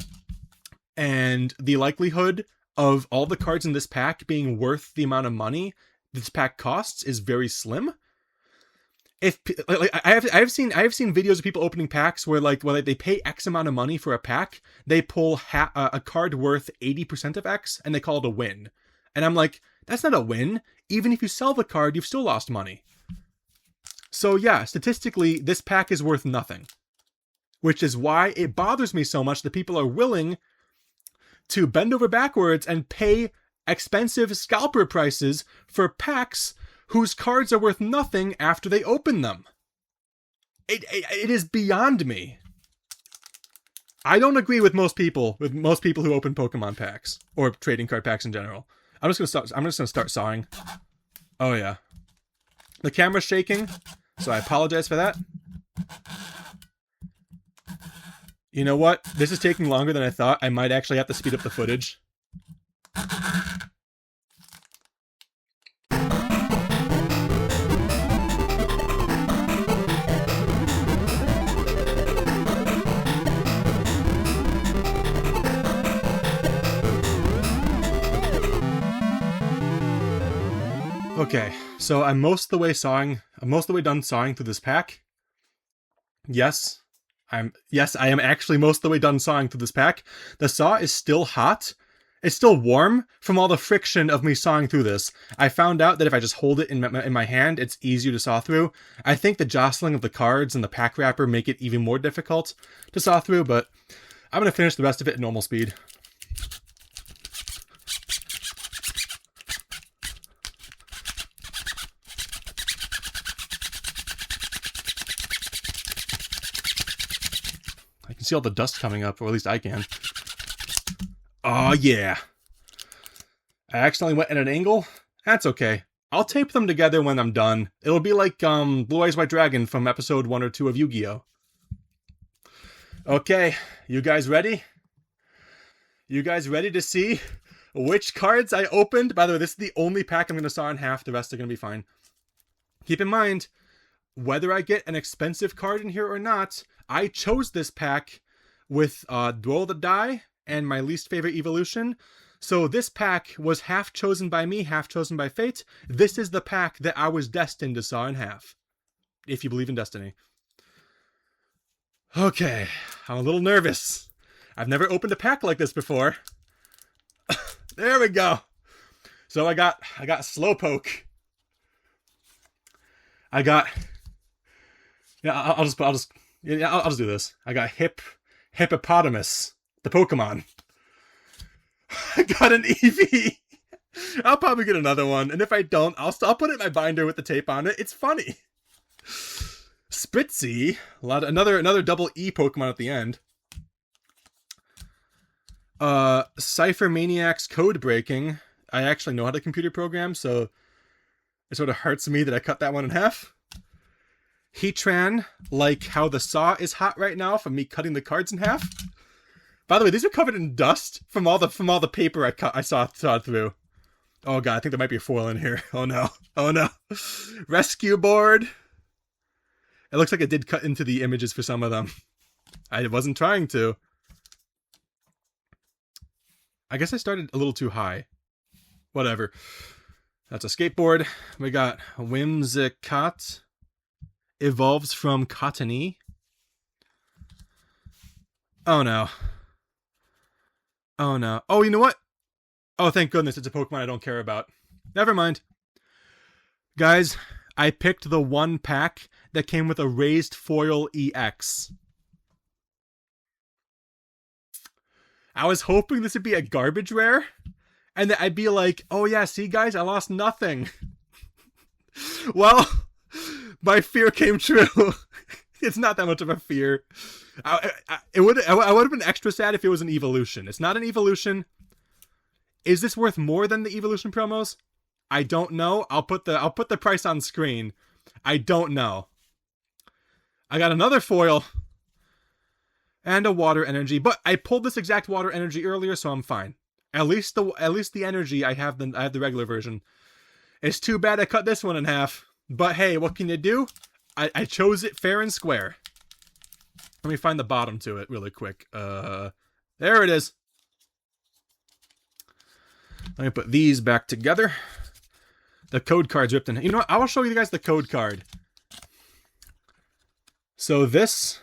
the likelihood of all the cards in this pack being worth the amount of money this pack costs is very slim. If I've seen videos of people opening packs where they pay X amount of money for a pack, they pull a card worth 80% of X and they call it a win. And I'm like, that's not a win. Even if you sell the card, you've still lost money. So yeah, statistically, this pack is worth nothing. Which is why it bothers me so much that people are willing to bend over backwards and pay expensive scalper prices for packs whose cards are worth nothing after they open them. It is beyond me. I don't agree with most people who open Pokemon packs or trading card packs in general. I'm just gonna start sawing. Oh yeah. The camera's shaking, so I apologize for that. You know what? This is taking longer than I thought. I might actually have to speed up the footage. Okay, so I'm most of the way done sawing through this pack. Yes, I am actually most of the way done sawing through this pack. The saw is still hot. It's still warm from all the friction of me sawing through this. I found out that if I just hold it in my hand, it's easier to saw through. I think the jostling of the cards and the pack wrapper make it even more difficult to saw through, but I'm going to finish the rest of it at normal speed. I can see all the dust coming up, or at least I can. Oh yeah. I accidentally went at an angle. That's okay. I'll tape them together when I'm done. It'll be like Blue Eyes White Dragon from episode 1 or 2 of Yu-Gi-Oh! Okay, you guys ready? You guys ready to see which cards I opened? By the way, this is the only pack I'm going to saw in half. The rest are going to be fine. Keep in mind, whether I get an expensive card in here or not, I chose this pack with Roll the Die and my least favorite evolution. So this pack was half chosen by me, half chosen by fate. This is the pack that I was destined to saw in half. If you believe in destiny. Okay, I'm a little nervous. I've never opened a pack like this before. There we go. So I got Slowpoke. I'll just do this. I got Hippopotamus, the Pokemon. I got an Eevee. I'll probably get another one, and if I don't, I'll put it in my binder with the tape on it. It's funny. Spritzy, another double E Pokemon at the end. Cypher Maniac's Code Breaking. I actually know how to computer program, so it sort of hurts me that I cut that one in half. Heatran, like how the saw is hot right now from me cutting the cards in half. By the way, these are covered in dust from all the paper I saw through. Oh god, I think there might be a foil in here. Oh no. Oh no. Rescue board. It looks like it did cut into the images for some of them. I wasn't trying to. I guess I started a little too high. Whatever. That's a skateboard. We got Whimsicott. Evolves from Cottony. Oh no. Oh no. Oh, you know what? Oh, thank goodness it's a Pokemon I don't care about. Never mind. Guys, I picked the one pack that came with a raised foil EX. I was hoping this would be a garbage rare, and that I'd be like, oh yeah, see guys, I lost nothing. Well, my fear came true. It's not that much of a fear. I would have been extra sad if it was an evolution. It's not an evolution. Is this worth more than the evolution promos? I don't know. I'll put the price on screen. I don't know. I got another foil and a water energy, but I pulled this exact water energy earlier, so I'm fine. At least the energy I have the regular version. It's too bad I cut this one in half, but hey, what can you do? I chose it fair and square. Let me find the bottom to it really quick. There it is. Let me put these back together. The code card's ripped in. You know what? I will show you guys the code card. So this,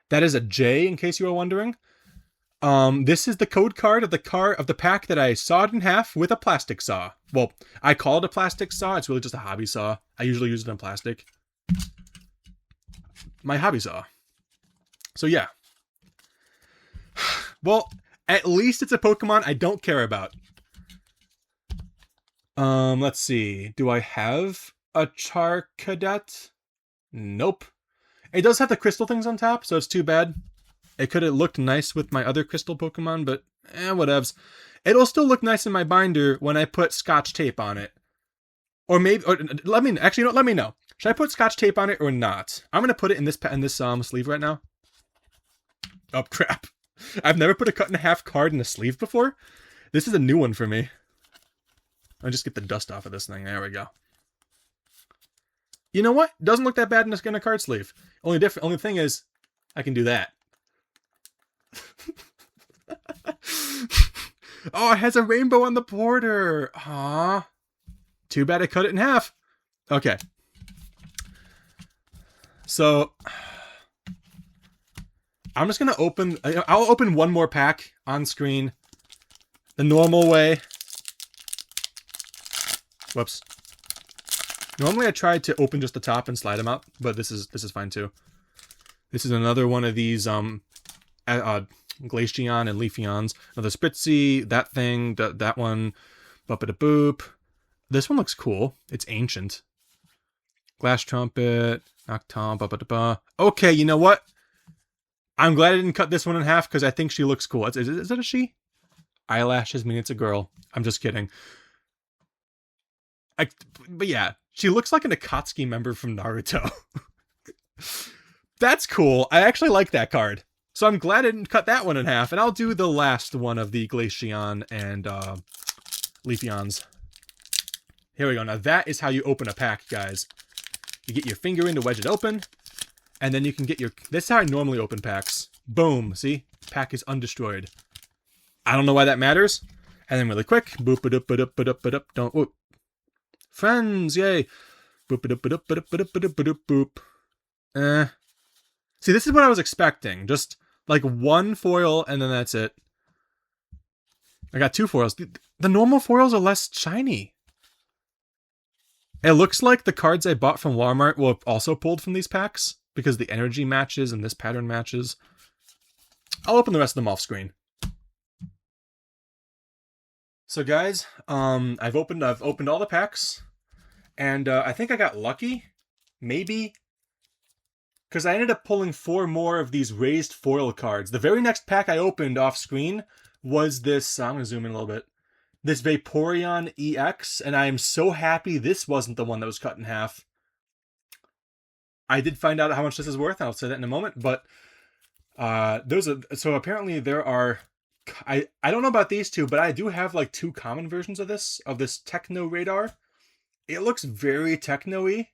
that is a J, in case you were wondering. This is the code card of the pack that I sawed in half with a plastic saw. Well, I call it a plastic saw. It's really just a hobby saw. I usually use it in plastic. My hobby saw. So yeah. Well, at least it's a Pokemon I don't care about. Let's see. Do I have a Charcadet? Nope. It does have the crystal things on top, so it's too bad. It could have looked nice with my other crystal Pokemon, but whatevs. It'll still look nice in my binder when I put Scotch tape on it. Or maybe, let me know. Should I put Scotch tape on it or not? I'm gonna put it in this sleeve right now. Oh crap! I've never put a cut in half card in a sleeve before. This is a new one for me. I'll just get the dust off of this thing. There we go. You know what? Doesn't look that bad in a card sleeve. Only thing is, I can do that. Oh, it has a rainbow on the border. Aww. Too bad I cut it in half. Okay. So, I'm just going to I'll open one more pack on screen. The normal way. Whoops. Normally I try to open just the top and slide them out, but this is fine too. This is another one of these Glaceon and Leafeons. Another Spritzy, that thing, that one, Boop-a-da-boop. This one looks cool. It's ancient. Glass Trumpet, Noctom, ba-ba-da-ba. Okay, you know what? I'm glad I didn't cut this one in half because I think she looks cool. Is that a she? Eyelashes mean it's a girl. I'm just kidding. But yeah, she looks like an Akatsuki member from Naruto. That's cool. I actually like that card. So I'm glad I didn't cut that one in half. And I'll do the last one of the Glaceon and Leafeons. Here we go. Now that is how you open a pack, guys. You get your finger in to wedge it open. And then you can get your... This is how I normally open packs. Boom. See? Pack is undestroyed. I don't know why that matters. And then really quick. Boop-a-doop-a-doop-a-doop-a-doop. Don't... Whoop. Friends, yay. Boop-a-doop-a-doop-a-doop-a-doop-a-doop. See, this is what I was expecting. Just like one foil and then that's it. I got two foils. The normal foils are less shiny. It looks like the cards I bought from Walmart were also pulled from these packs because the energy matches and this pattern matches. I'll open the rest of them off screen. So guys, I've opened all the packs. And I think I got lucky, maybe, because I ended up pulling 4 more of these raised foil cards. The very next pack I opened off screen was this, I'm going to zoom in a little bit, this Vaporeon EX, and I am so happy this wasn't the one that was cut in half. I did find out how much this is worth, and I'll say that in a moment, but so apparently there are, I don't know about these two, but I do have like 2 common versions of this Techno Radar. It looks very techno-y.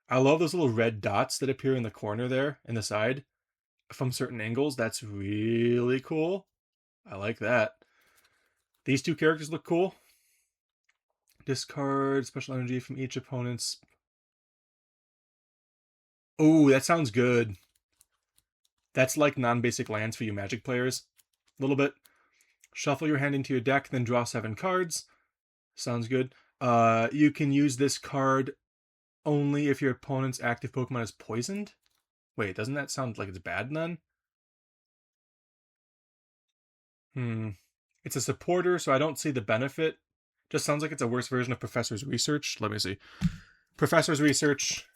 I love those little red dots that appear in the corner there, in the side, from certain angles. That's really cool. I like that. These 2 characters look cool. Discard special energy from each opponent's... Oh, that sounds good. That's like non-basic lands for you Magic players. A little bit. Shuffle your hand into your deck, then draw 7 cards. Sounds good. You can use this card only if your opponent's active Pokemon is poisoned. Wait, doesn't that sound like it's bad then? Hmm. It's a supporter, so I don't see the benefit. Just sounds like it's a worse version of Professor's Research. Let me see. Professor's Research.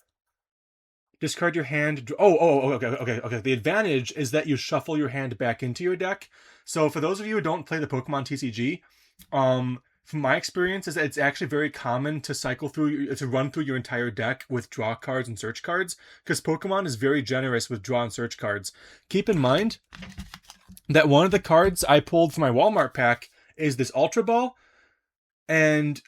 Discard your hand. Okay. The advantage is that you shuffle your hand back into your deck. So for those of you who don't play the Pokemon TCG, from my experience, is that it's actually very common to run through your entire deck with draw cards and search cards, because Pokemon is very generous with draw and search cards. Keep in mind that one of the cards I pulled from my Walmart pack is this Ultra Ball, and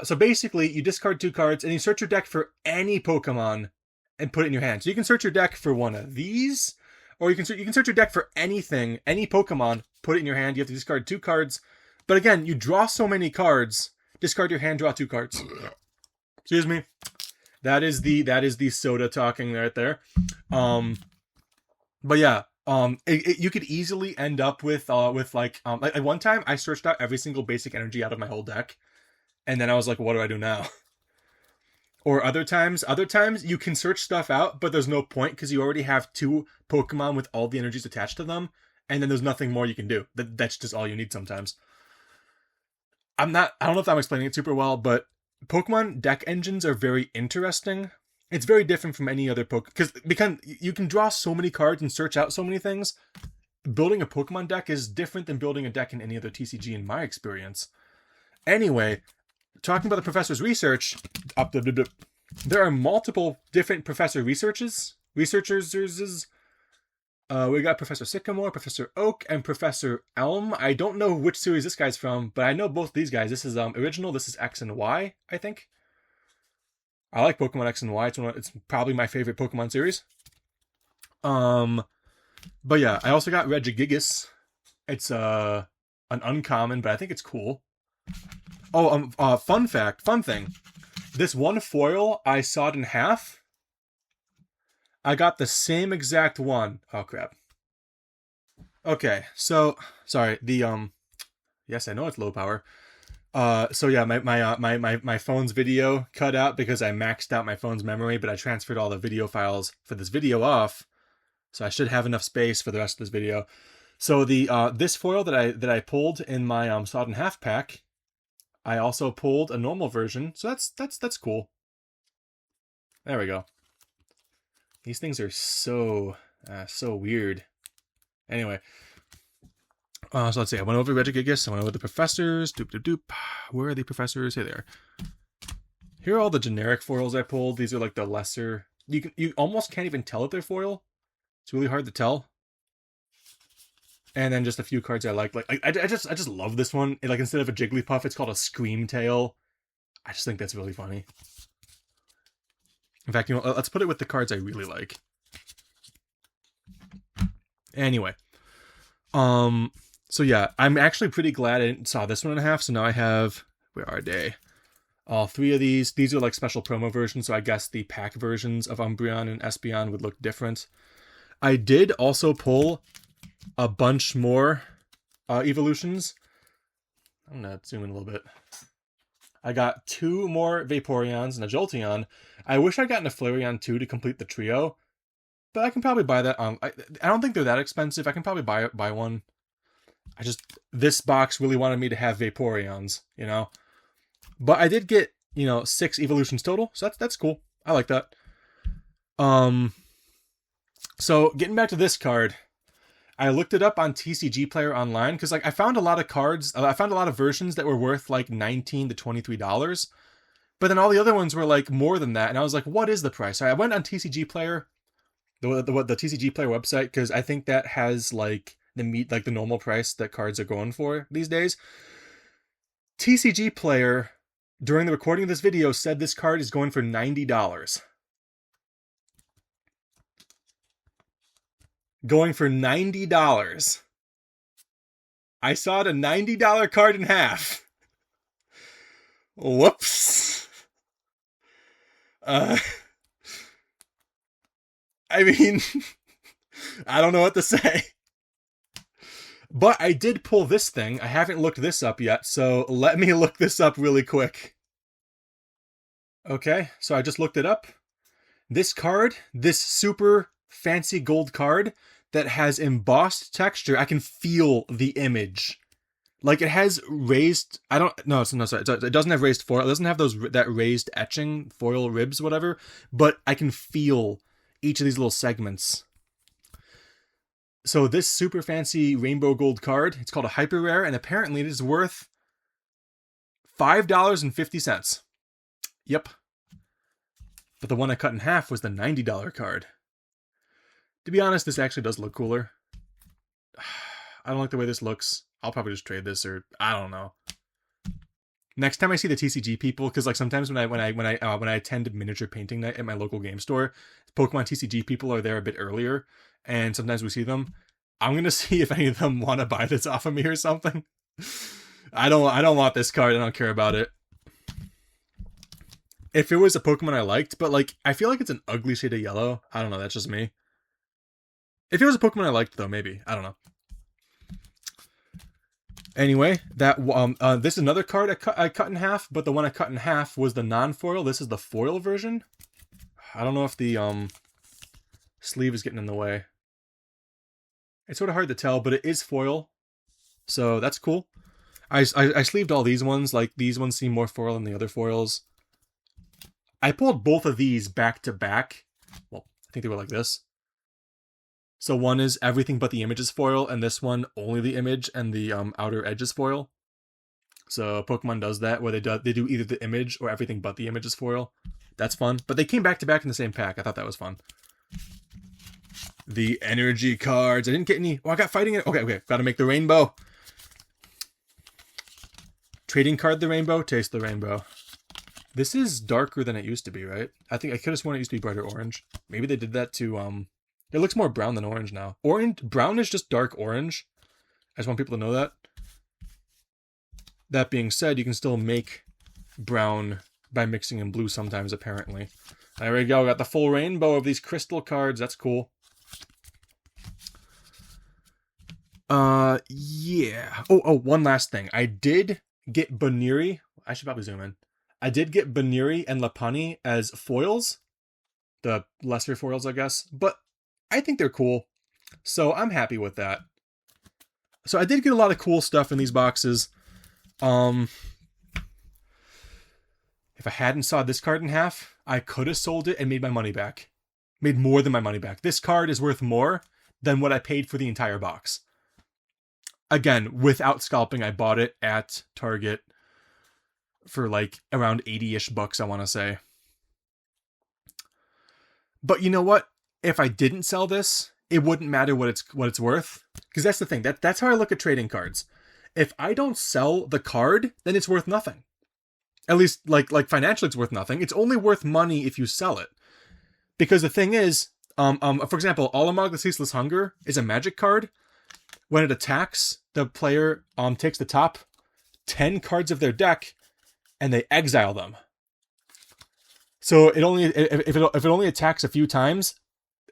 So basically, you discard 2 cards and you search your deck for any Pokemon and put it in your hand. So you can search your deck for one of these, or you can search your deck for anything, any Pokemon, put it in your hand. You have to discard 2 cards. But again, you draw so many cards. Discard your hand, draw 2 cards. Excuse me. That is the soda talking right there. But yeah, you could easily end up with like at one time I searched out every single basic energy out of my whole deck. And then I was like, what do I do now? Or other times you can search stuff out, but there's no point because you already have 2 Pokemon with all the energies attached to them, and then there's nothing more you can do. That's just all you need sometimes. I don't know if I'm explaining it super well, but Pokemon deck engines are very interesting. It's very different from any other because you can draw so many cards and search out so many things. Building a Pokemon deck is different than building a deck in any other TCG in my experience. Anyway, talking about the Professor's Research, there are multiple different researchers. We got Professor Sycamore, Professor Oak, and Professor Elm. I don't know which series this guy's from, but I know both these guys. This is original. This is X and Y, I think. I like Pokemon X and Y. It's probably my favorite Pokemon series. But yeah, I also got Regigigas. It's an uncommon, but I think it's cool. Fun thing. This one foil I sawed in half. I got the same exact one. Oh crap. Okay, so sorry. Yes, I know it's low power. So yeah, my phone's video cut out because I maxed out my phone's memory, but I transferred all the video files for this video off, so I should have enough space for the rest of this video. So this foil that I pulled in my sawed in half pack, I also pulled a normal version, so that's cool. There we go. These things are so weird. Anyway, so let's see. I went over Regigigas. I went over the professors. Where are the professors? Here they are. Here are all the generic foils I pulled. These are like the lesser. You almost can't even tell that they're foil. It's really hard to tell. And then just a few cards I like. I just love this one. Like instead of a Jigglypuff, it's called a Screamtail. I just think that's really funny. In fact, let's put it with the cards I really like. Anyway, so yeah, I'm actually pretty glad I didn't saw this one in half. So now I have, where are they? All 3 of these. These are like special promo versions, so I guess the pack versions of Umbreon and Espeon would look different. I did also pull a bunch more evolutions. I'm gonna zoom in a little bit. I got 2 more Vaporeons and a Jolteon. I wish I'd gotten a Flareon too to complete the trio, but I can probably buy that. I don't think they're that expensive. I can probably buy one. This box really wanted me to have Vaporeons, But I did get, 6 evolutions total, so that's cool. I like that. So getting back to this card, I looked it up on TCG Player Online because I found a lot of cards. I found a lot of versions that were worth like $19 to $23, but then all the other ones were like more than that, and I was like, what is the price? So I went on TCG Player, the TCG Player website, because I think that has like the normal price that cards are going for these days. TCG Player, during the recording of this video, said this card is going for $90. Going for $90. I sawed a $90 card in half. Whoops. I mean, I don't know what to say. But I did pull this thing. I haven't looked this up yet, so let me look this up really quick. Okay, so I just looked it up. This card, this super fancy gold card, that has embossed texture. I can feel the image. Like it has raised, I don't, no, it's, no, sorry, it doesn't have raised foil. It doesn't have that raised etching, foil ribs, whatever, but I can feel each of these little segments. So this super fancy rainbow gold card, it's called a hyper rare, and apparently it is worth $5.50. Yep. But the one I cut in half was the $90 card. To be honest, this actually does look cooler. I don't like the way this looks. I'll probably just trade this, or I don't know. Next time I see the TCG people, because like sometimes when I attend miniature painting night at my local game store, Pokemon TCG people are there a bit earlier, and sometimes we see them. I'm gonna see if any of them want to buy this off of me or something. I don't want this card. I don't care about it. If it was a Pokemon I liked, but like I feel like it's an ugly shade of yellow. I don't know. That's just me. If it was a Pokemon I liked, though, maybe. I don't know. Anyway, that this is another card I cut in half, but the one I cut in half was the non-foil. This is the foil version. I don't know if the sleeve is getting in the way. It's sort of hard to tell, but it is foil, so that's cool. I sleeved all these ones. Like these ones seem more foil than the other foils. I pulled both of these back to back. Well, I think they were like this. So one is everything but the image is foil, and this one only the image and the outer edge is foil. So Pokemon does that, where they do either the image or everything but the image is foil. That's fun. But they came back to back in the same pack. I thought that was fun. The energy cards. I didn't get any. Oh, I got fighting. Okay. Got to make the rainbow. Trading card the rainbow. Taste the rainbow. This is darker than it used to be, right? I think I could have sworn it used to be brighter orange. Maybe they did that to It looks more brown than orange now. Brown is just dark orange. I just want people to know that. That being said, you can still make brown by mixing in blue sometimes, apparently. There we go. Got the full rainbow of these crystal cards. That's cool. Yeah. Oh, one last thing. I did get Baniri. I should probably zoom in. I did get Baniri and Lopunny as foils. The lesser foils, I guess. But I think they're cool, so I'm happy with that. So I did get a lot of cool stuff in these boxes. If I hadn't sawed this card in half, I could have sold it and made my money back. Made more than my money back. This card is worth more than what I paid for the entire box. Again, without scalping, I bought it at Target for like around 80-ish bucks, I want to say. But you know what? If I didn't sell this, it wouldn't matter what it's worth. Because that's the thing. That's how I look at trading cards. If I don't sell the card, then it's worth nothing. At least, like financially, it's worth nothing. It's only worth money if you sell it. Because the thing is, for example, Olimog the Ceaseless Hunger is a magic card. When it attacks, the player takes the top 10 cards of their deck, and they exile them. So if it only attacks a few times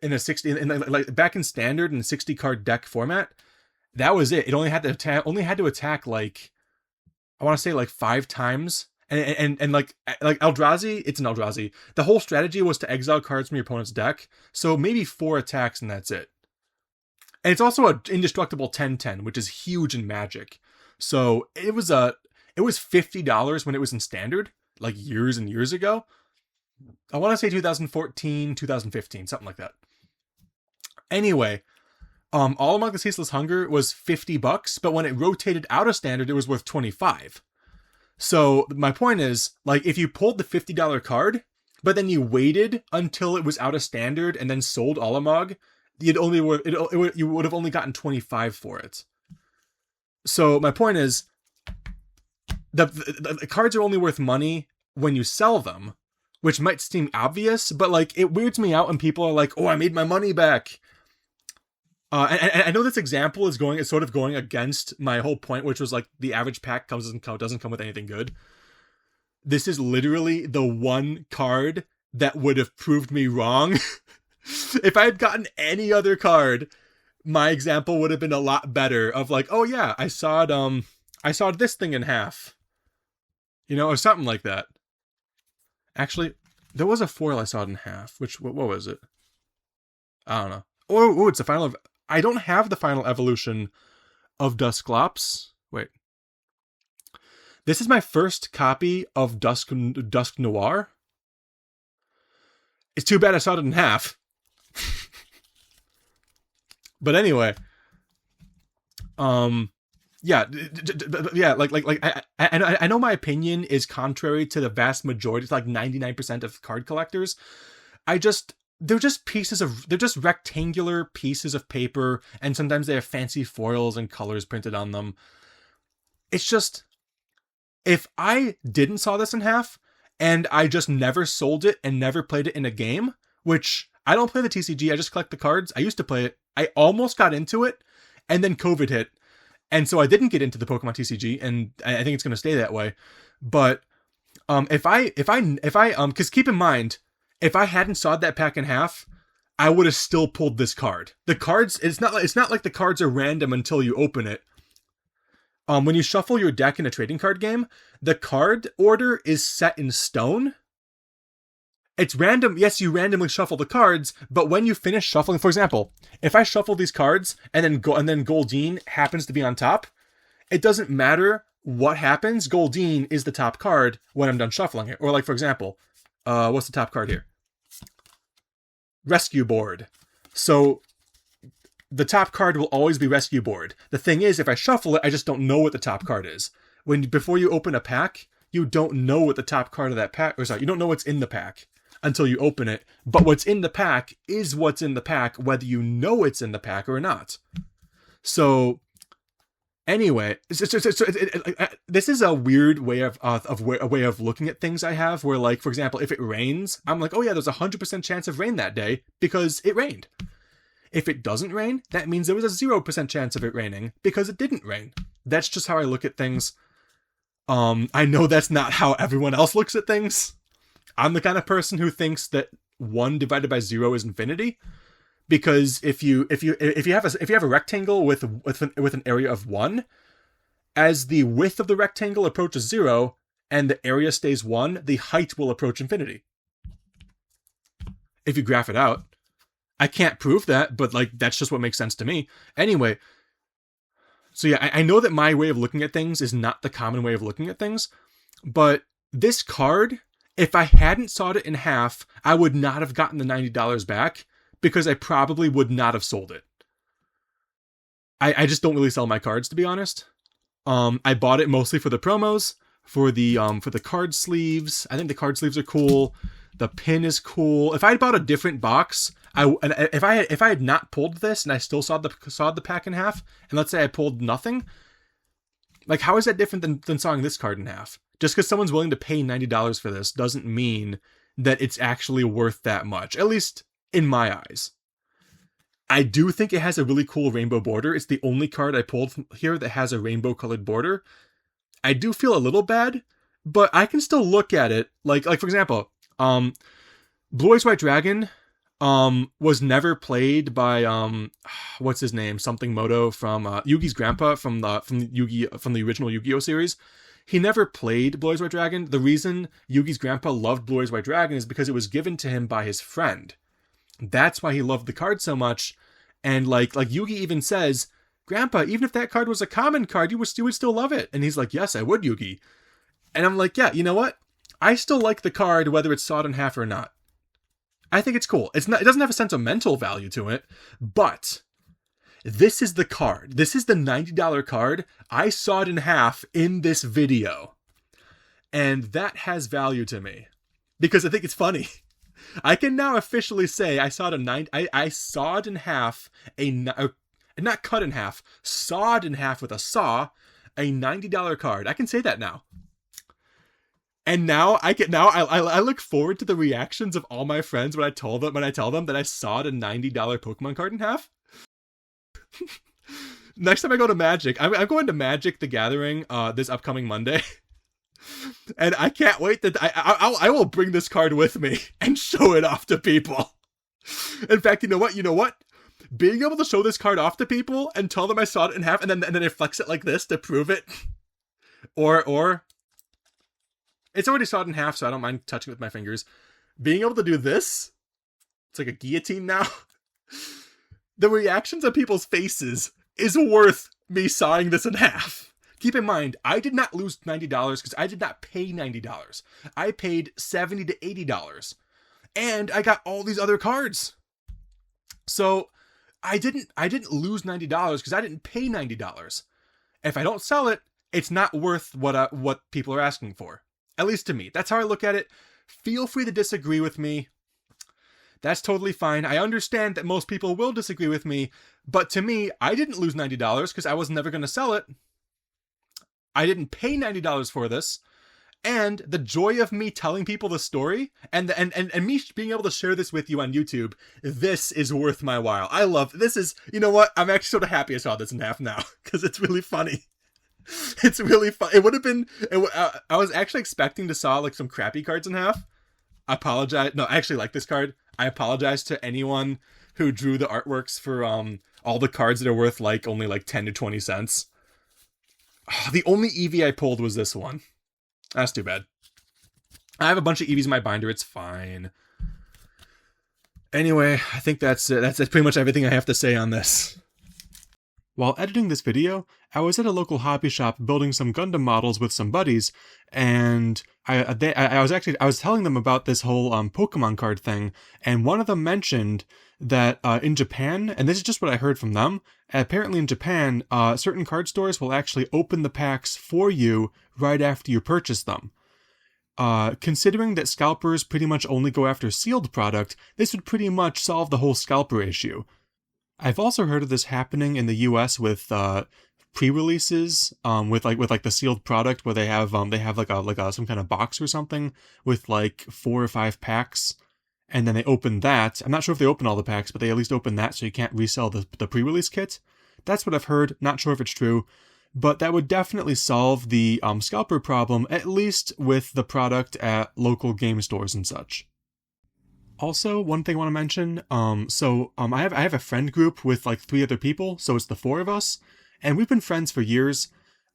in a 60 like back in standard and 60 card deck format, that was it. It only had to attack like I want to say like 5 times. And like Eldrazi, it's an Eldrazi. The whole strategy was to exile cards from your opponent's deck. So maybe 4 attacks and that's it. And it's also an indestructible 10/10, which is huge in Magic. So it was $50 when it was in standard, like years and years ago. I want to say 2014, 2015, something like that. Anyway, Olimog the Ceaseless Hunger was $50, but when it rotated out of standard, it was worth $25. So my point is, like, if you pulled the $50 card, but then you waited until it was out of standard and then sold Olimog, you would have only gotten $25 for it. So my point is, the cards are only worth money when you sell them, which might seem obvious, but like it weirds me out when people are like, "Oh, I made my money back." And I know this example is sort of going against my whole point, which was like the average pack doesn't come with anything good. This is literally the one card that would have proved me wrong. If I had gotten any other card, my example would have been a lot better. Of like, oh yeah, I sawed this thing in half, or something like that. Actually, there was a foil I sawed in half. What was it? I don't know. Oh, it's the final of I don't have the final evolution of Dusclops. Wait. This is my first copy of Dusk Noir. It's too bad I sawed it in half. But anyway, yeah, I know my opinion is contrary to the vast majority, it's like 99% of card collectors. They're just rectangular pieces of paper, and sometimes they have fancy foils and colors printed on them. It's just, if I didn't saw this in half, and I just never sold it and never played it in a game, which I don't play the TCG, I just collect the cards. I used to play it. I almost got into it, and then COVID hit. And so I didn't get into the Pokemon TCG, and I think it's going to stay that way. But because keep in mind, if I hadn't sawed that pack in half, I would have still pulled this card. The cards, it's not like the cards are random until you open it. When you shuffle your deck in a trading card game, the card order is set in stone. It's random. Yes, you randomly shuffle the cards, but when you finish shuffling, for example, if I shuffle these cards and then Goldeen happens to be on top, it doesn't matter what happens. Goldeen is the top card when I'm done shuffling it. Or like, for example, what's the top card here? Rescue Board. So the top card will always be Rescue Board. The thing is, if I shuffle it, I just don't know what the top card is. Before you open a pack, you don't know what the top card of that pack, you don't know what's in the pack until you open it. But what's in the pack is what's in the pack, whether you know it's in the pack or not. So anyway, this is a weird way of looking at things I have, where, like, for example, if it rains, I'm like, oh yeah, there's a 100% chance of rain that day because it rained. If it doesn't rain, that means there was a 0% chance of it raining because it didn't rain. That's just how I look at things. I know that's not how everyone else looks at things. I'm the kind of person who thinks that 1 divided by 0 is infinity, because if you have a rectangle with an area of 1, as the width of the rectangle approaches 0 and the area stays 1, the height will approach infinity. If you graph it out. I can't prove that, but like, that's just what makes sense to me. Anyway, so yeah, I know that my way of looking at things is not the common way of looking at things, but this card, if I hadn't sawed it in half, I would not have gotten the $90 back, because I probably would not have sold it. I just don't really sell my cards, to be honest. I bought it mostly for the promos, for the card sleeves. I think the card sleeves are cool. The pin is cool. If I had bought a different box, if I had not pulled this and I still sawed the pack in half, and let's say I pulled nothing, like, how is that different than sawing this card in half? Just because someone's willing to pay $90 for this doesn't mean that it's actually worth that much, at least in my eyes. I do think it has a really cool rainbow border. It's the only card I pulled from here that has a rainbow colored border. I do feel a little bad, but I can still look at it. Like for example, Blue Eyes White Dragon was never played by what's his name, something Moto, from Yugi's grandpa from the original Yu-Gi-Oh series. He never played Blue Eyes White Dragon. The reason Yugi's grandpa loved Blue Eyes White Dragon is because it was given to him by his friend. That's why he loved the card so much. And like Yugi even says, "Grandpa, even if that card was a common card, you would still love it." And he's like, "Yes, I would, Yugi." And I'm like, yeah, you know what? I still like the card whether it's sawed in half or not. I think it's cool. It doesn't have a sentimental value to it, but this is the card. This is the $90 card I sawed in half in this video. And that has value to me, because I think it's funny. I can now officially say I sawed I sawed in half not cut in half, sawed in half with a saw, a $90 card. I can say that now. And now I look forward to the reactions of all my friends when I tell them that I sawed a $90 Pokemon card in half. Next time I go to Magic, I'm going to Magic the Gathering this upcoming Monday. And I can't wait that I will bring this card with me and show it off to people. In fact, you know what? Being able to show this card off to people and tell them I sawed it in half, and then I flex it like this to prove it, or it's already sawed in half, so I don't mind touching it with my fingers. Being able to do this, it's like a guillotine now. the reactions on people's faces is worth me sawing this in half. Keep in mind, I did not lose $90 because I did not pay $90. I paid $70 to $80. And I got all these other cards. So I didn't lose $90 because I didn't pay $90. If I don't sell it, it's not worth what people are asking for. At least to me. That's how I look at it. Feel free to disagree with me. That's totally fine. I understand that most people will disagree with me, but to me, I didn't lose $90 because I was never going to sell it. I didn't pay $90 for this, and the joy of me telling people the story and me being able to share this with you on YouTube, this is worth my while. I love this. Is, you know what? I'm actually sort of happy I saw this in half now because it's really funny. It's really fun. It would have been. I was actually expecting to saw like some crappy cards in half. I apologize. No, I actually like this card. I apologize to anyone who drew the artworks for all the cards that are worth like only like 10 to 20 cents. Oh, the only Eevee I pulled was this one. That's too bad. I have a bunch of Eevees in my binder. It's fine. Anyway, I think that's it. That's pretty much everything I have to say on this. While editing this video, I was at a local hobby shop building some Gundam models with some buddies, and I was telling them about this whole Pokemon card thing, and one of them mentioned that in Japan, and this is just what I heard from them, apparently in Japan, certain card stores will actually open the packs for you right after you purchase them. Considering that scalpers pretty much only go after sealed product, this would pretty much solve the whole scalper issue. I've also heard of this happening in the US with pre-releases, with the sealed product where they have like some kind of box or something with like 4 or 5 packs, and then they open that. I'm not sure if they open all the packs, but they at least open that so you can't resell the pre-release kit. That's what I've heard. Not sure if it's true, but that would definitely solve the scalper problem, at least with the product at local game stores and such. Also, one thing I want to mention, I have a friend group with like 3 other people, so it's the 4 of us, and we've been friends for years.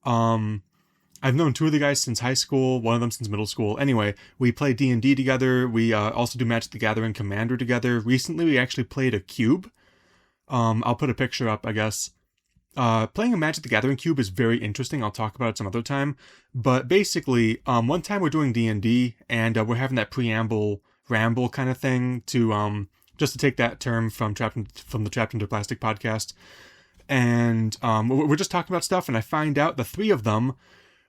I've known 2 of the guys since high school, one of them since middle school. Anyway, we play D&D together, we also do Magic the Gathering Commander together. Recently, we actually played a cube. I'll put a picture up, I guess. Playing a Magic the Gathering cube is very interesting, I'll talk about it some other time. But basically, one time we're doing D&D, and we're having that preamble ramble kind of thing to just to take that term from the Trapped Into Plastic podcast, and we're just talking about stuff, and I find out the 3 of them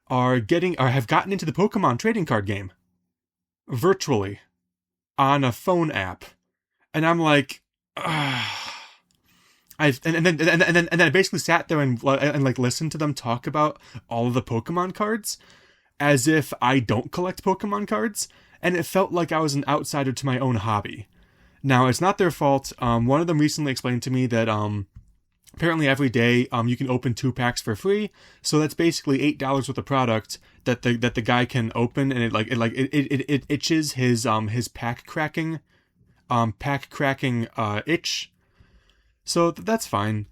have gotten into the Pokemon trading card game virtually on a phone app, and I'm like, and then I basically sat there and like listened to them talk about all of the Pokemon cards as if I don't collect Pokemon cards. And it felt like I was an outsider to my own hobby. Now, it's not their fault. One of them recently explained to me that apparently every day you can open 2 packs for free. So that's basically $8 worth of product that the guy can open, and it itches his pack cracking itch. So that's fine.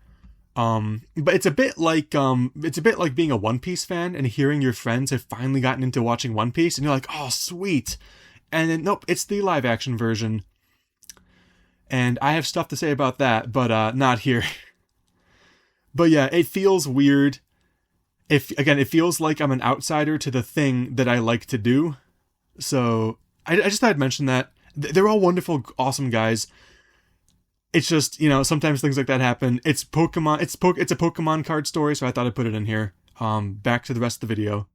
But it's a bit like being a One Piece fan and hearing your friends have finally gotten into watching One Piece, and you're like, oh sweet. And then, nope, it's the live action version. And I have stuff to say about that, but not here. But yeah, it feels weird. It feels like I'm an outsider to the thing that I like to do. So I just thought I'd mention that. They're all wonderful, awesome guys. It's just, sometimes things like that happen. It's Pokemon. It's a Pokemon card story, so I thought I'd put it in here. Back to the rest of the video.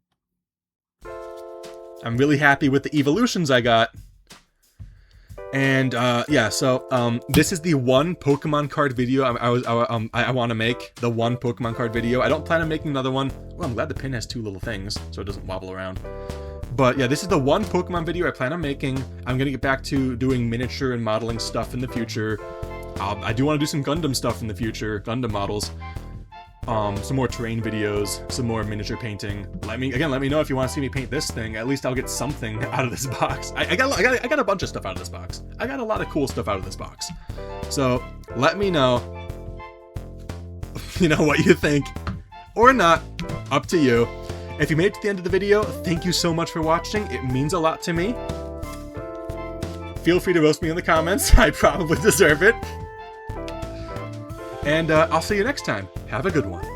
I'm really happy with the evolutions I got. And, so this is the one Pokemon card video I want to make. The one Pokemon card video. I don't plan on making another one. Well, I'm glad the pin has 2 little things, so it doesn't wobble around. But yeah, this is the one Pokemon video I plan on making. I'm going to get back to doing miniature and modeling stuff in the future. I do want to do some Gundam stuff in the future, Gundam models. Some more terrain videos, some more miniature painting. Let me know if you want to see me paint this thing. At least I'll get something out of this box. I got a bunch of stuff out of this box. I got a lot of cool stuff out of this box. So let me know, what you think, or not. Up to you. If you made it to the end of the video, thank you so much for watching. It means a lot to me. Feel free to roast me in the comments. I probably deserve it. And I'll see you next time. Have a good one.